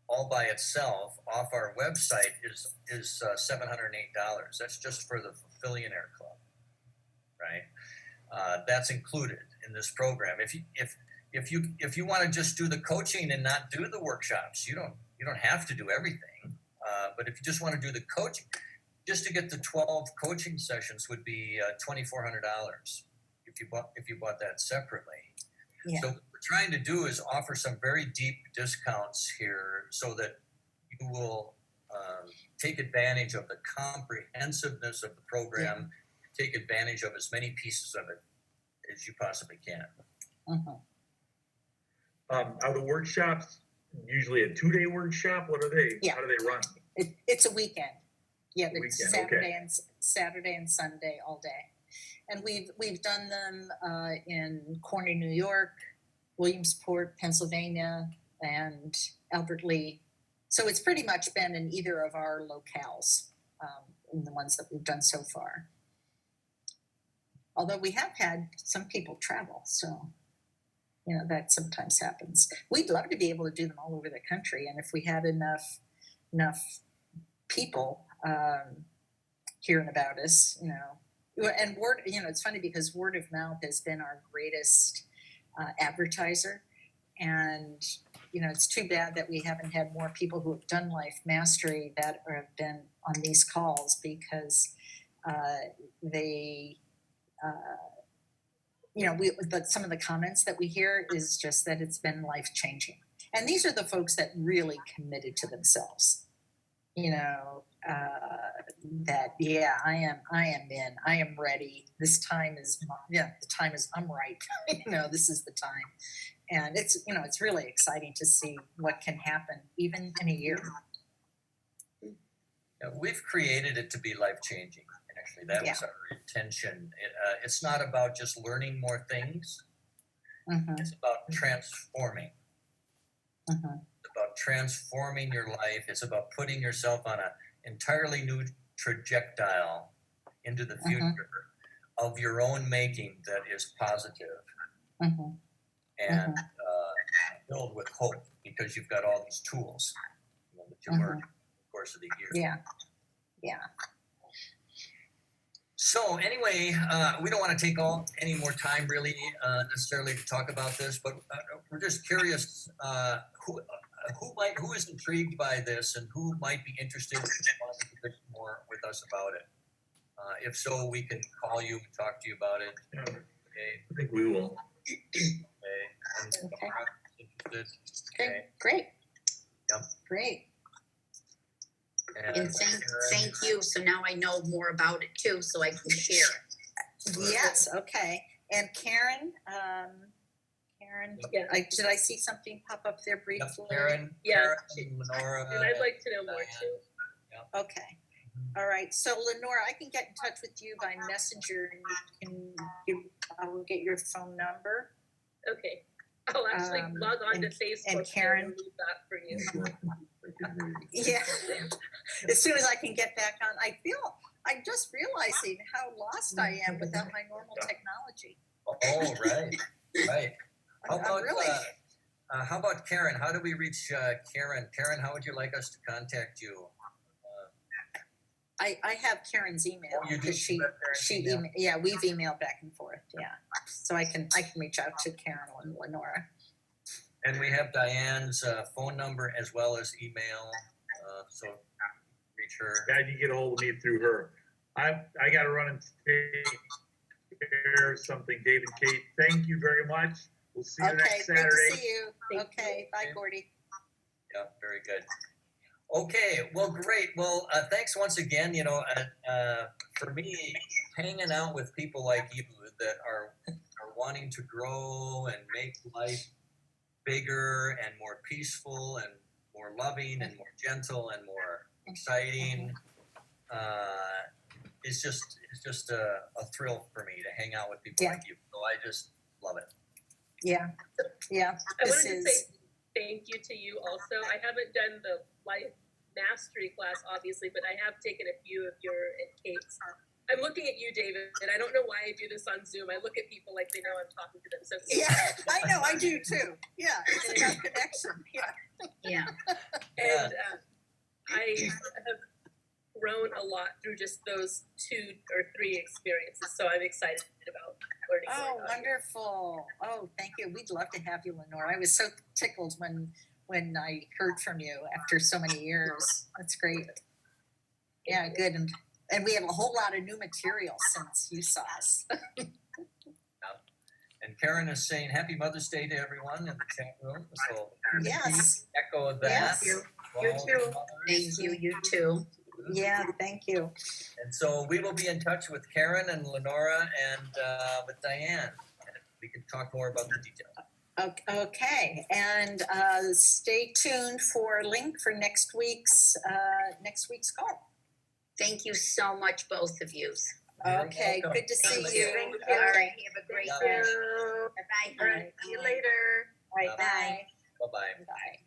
[SPEAKER 2] all by itself off our website is $708. That's just for the Fulfillionaire Club, right? That's included in this program. If you want to just do the coaching and not do the workshops, you don't have to do everything. But if you just want to do the coaching, just to get the 12 coaching sessions would be $2,400 if you bought that separately.
[SPEAKER 1] Yeah.
[SPEAKER 2] So what we're trying to do is offer some very deep discounts here so that you will take advantage of the comprehensiveness of the program, take advantage of as many pieces of it as you possibly can.
[SPEAKER 11] Are the workshops usually a 2-day workshop? What are they?
[SPEAKER 1] Yeah.
[SPEAKER 11] How do they run?
[SPEAKER 1] It's a weekend. Yeah, it's
[SPEAKER 11] Weekend,
[SPEAKER 1] Saturday and Sunday all day. And we've done them in Corning, New York, Williamsport, Pennsylvania, and Albert Lee. So it's pretty much been in either of our locales, in the ones that we've done so far. Although we have had some people travel, so you know that sometimes happens. We'd love to be able to do them all over the country, and if we had enough people hearing about us, you know, and word, you know, it's funny because word of mouth has been our greatest advertiser, and you know, it's too bad that we haven't had more people who have done Life Mastery that have been on these calls because they. You know, but some of the comments that we hear is just that it's been life-changing. And these are the folks that really committed to themselves. You know, that, yeah, I am in, I am ready. This time is, the time is, I'm right. You know, this is the time. And it's, you know, it's really exciting to see what can happen even in a year.
[SPEAKER 2] Yeah, we've created it to be life-changing. Actually, that was our intention. It's not about just learning more things. It's about transforming. It's about transforming your life. It's about putting yourself on an entirely new trajectory into the future of your own making that is positive and filled with hope because you've got all these tools that you learn in the course of the year.
[SPEAKER 1] Yeah.
[SPEAKER 2] So anyway, we don't want to take any more time really necessarily to talk about this, but we're just curious who is intrigued by this and who might be interested in talking a bit more with us about it. If so, we can call you and talk to you about it.
[SPEAKER 11] Yeah.
[SPEAKER 2] Okay.
[SPEAKER 11] I think we will.
[SPEAKER 1] Okay.
[SPEAKER 2] Interested.
[SPEAKER 1] Okay. Great.
[SPEAKER 2] Yep.
[SPEAKER 1] Great.
[SPEAKER 12] And thank you. So now I know more about it too, so I can share it.
[SPEAKER 1] Yes. Okay. And Karen, did I see something pop up there briefly?
[SPEAKER 2] Karen,
[SPEAKER 10] Yes.
[SPEAKER 2] Karen, Lenora.
[SPEAKER 10] And I'd like to know more too.
[SPEAKER 1] Okay. All right. So Lenora, I can get in touch with you by messenger, and I will get your phone number.
[SPEAKER 10] Okay. I'll actually log on to Facebook
[SPEAKER 1] and Karen,
[SPEAKER 10] and leave that for you.
[SPEAKER 1] Yeah. As soon as I can get back on, I'm just realizing how lost I am without my normal technology.
[SPEAKER 2] Oh, right. How about Karen? How do we reach Karen? Karen, how would you like us to contact you?
[SPEAKER 1] I have Karen's email
[SPEAKER 2] Oh, you do?
[SPEAKER 1] because we've emailed back and forth. Yeah, so I can reach out to Karen and Lenora.
[SPEAKER 2] And we have Diane's phone number as well as email, so reach her.
[SPEAKER 11] Glad you get a hold of me through her. I got to run and take care of something. Dave and Kate, thank you very much. We'll see you
[SPEAKER 1] Okay,
[SPEAKER 11] next
[SPEAKER 1] great
[SPEAKER 11] Saturday.
[SPEAKER 1] to see you. Okay, bye, Gordy.
[SPEAKER 2] Yeah, very good. Okay, well, great. Well, thanks once again. For me, hanging out with people like you that are wanting to grow and make life bigger and more peaceful and more loving and more gentle and more exciting, it's just a thrill for me to hang out with people like you. So I just love it.
[SPEAKER 1] Yeah.
[SPEAKER 10] I wanted to say thank you to you also. I haven't done the life mastery class, obviously, but I have taken a few of your and Kate's. I'm looking at you, David, and I don't know why I do this on Zoom. I look at people like they know I'm talking to them. So
[SPEAKER 1] Yeah, I know, I do too. Yeah, it's about connection.
[SPEAKER 12] Yeah.
[SPEAKER 10] And I have grown a lot through just those 2 or 3 experiences. So I'm excited about learning more
[SPEAKER 1] Oh,
[SPEAKER 10] about you.
[SPEAKER 1] wonderful. Oh, thank you. We'd love to have you, Lenore. I was so tickled when I heard from you after so many years. That's great. Yeah, good. And we have a whole lot of new material since you saw us.
[SPEAKER 2] And Karen is saying Happy Mother's Day to everyone in the chat room. So
[SPEAKER 1] Yes.
[SPEAKER 2] echo that.
[SPEAKER 1] Yes.
[SPEAKER 3] You
[SPEAKER 2] to all
[SPEAKER 3] too.
[SPEAKER 2] the mothers.
[SPEAKER 12] Thank you, you too.
[SPEAKER 1] Yeah, thank you.
[SPEAKER 2] And so we will be in touch with Karen and Lenora and with Diane. And we can talk more about the details.
[SPEAKER 1] Okay, and stay tuned for a link for next week's call.
[SPEAKER 12] Thank you so much, both of you.
[SPEAKER 1] Okay,
[SPEAKER 2] welcome.
[SPEAKER 1] good to see
[SPEAKER 12] Thank
[SPEAKER 1] you.
[SPEAKER 12] you.
[SPEAKER 3] Thank
[SPEAKER 12] All
[SPEAKER 3] you.
[SPEAKER 12] right, have a great
[SPEAKER 2] Thank
[SPEAKER 12] day.
[SPEAKER 3] you.
[SPEAKER 12] Bye-bye.
[SPEAKER 3] All right, see you later.
[SPEAKER 1] All right,
[SPEAKER 12] Bye.
[SPEAKER 2] Bye-bye.
[SPEAKER 1] bye.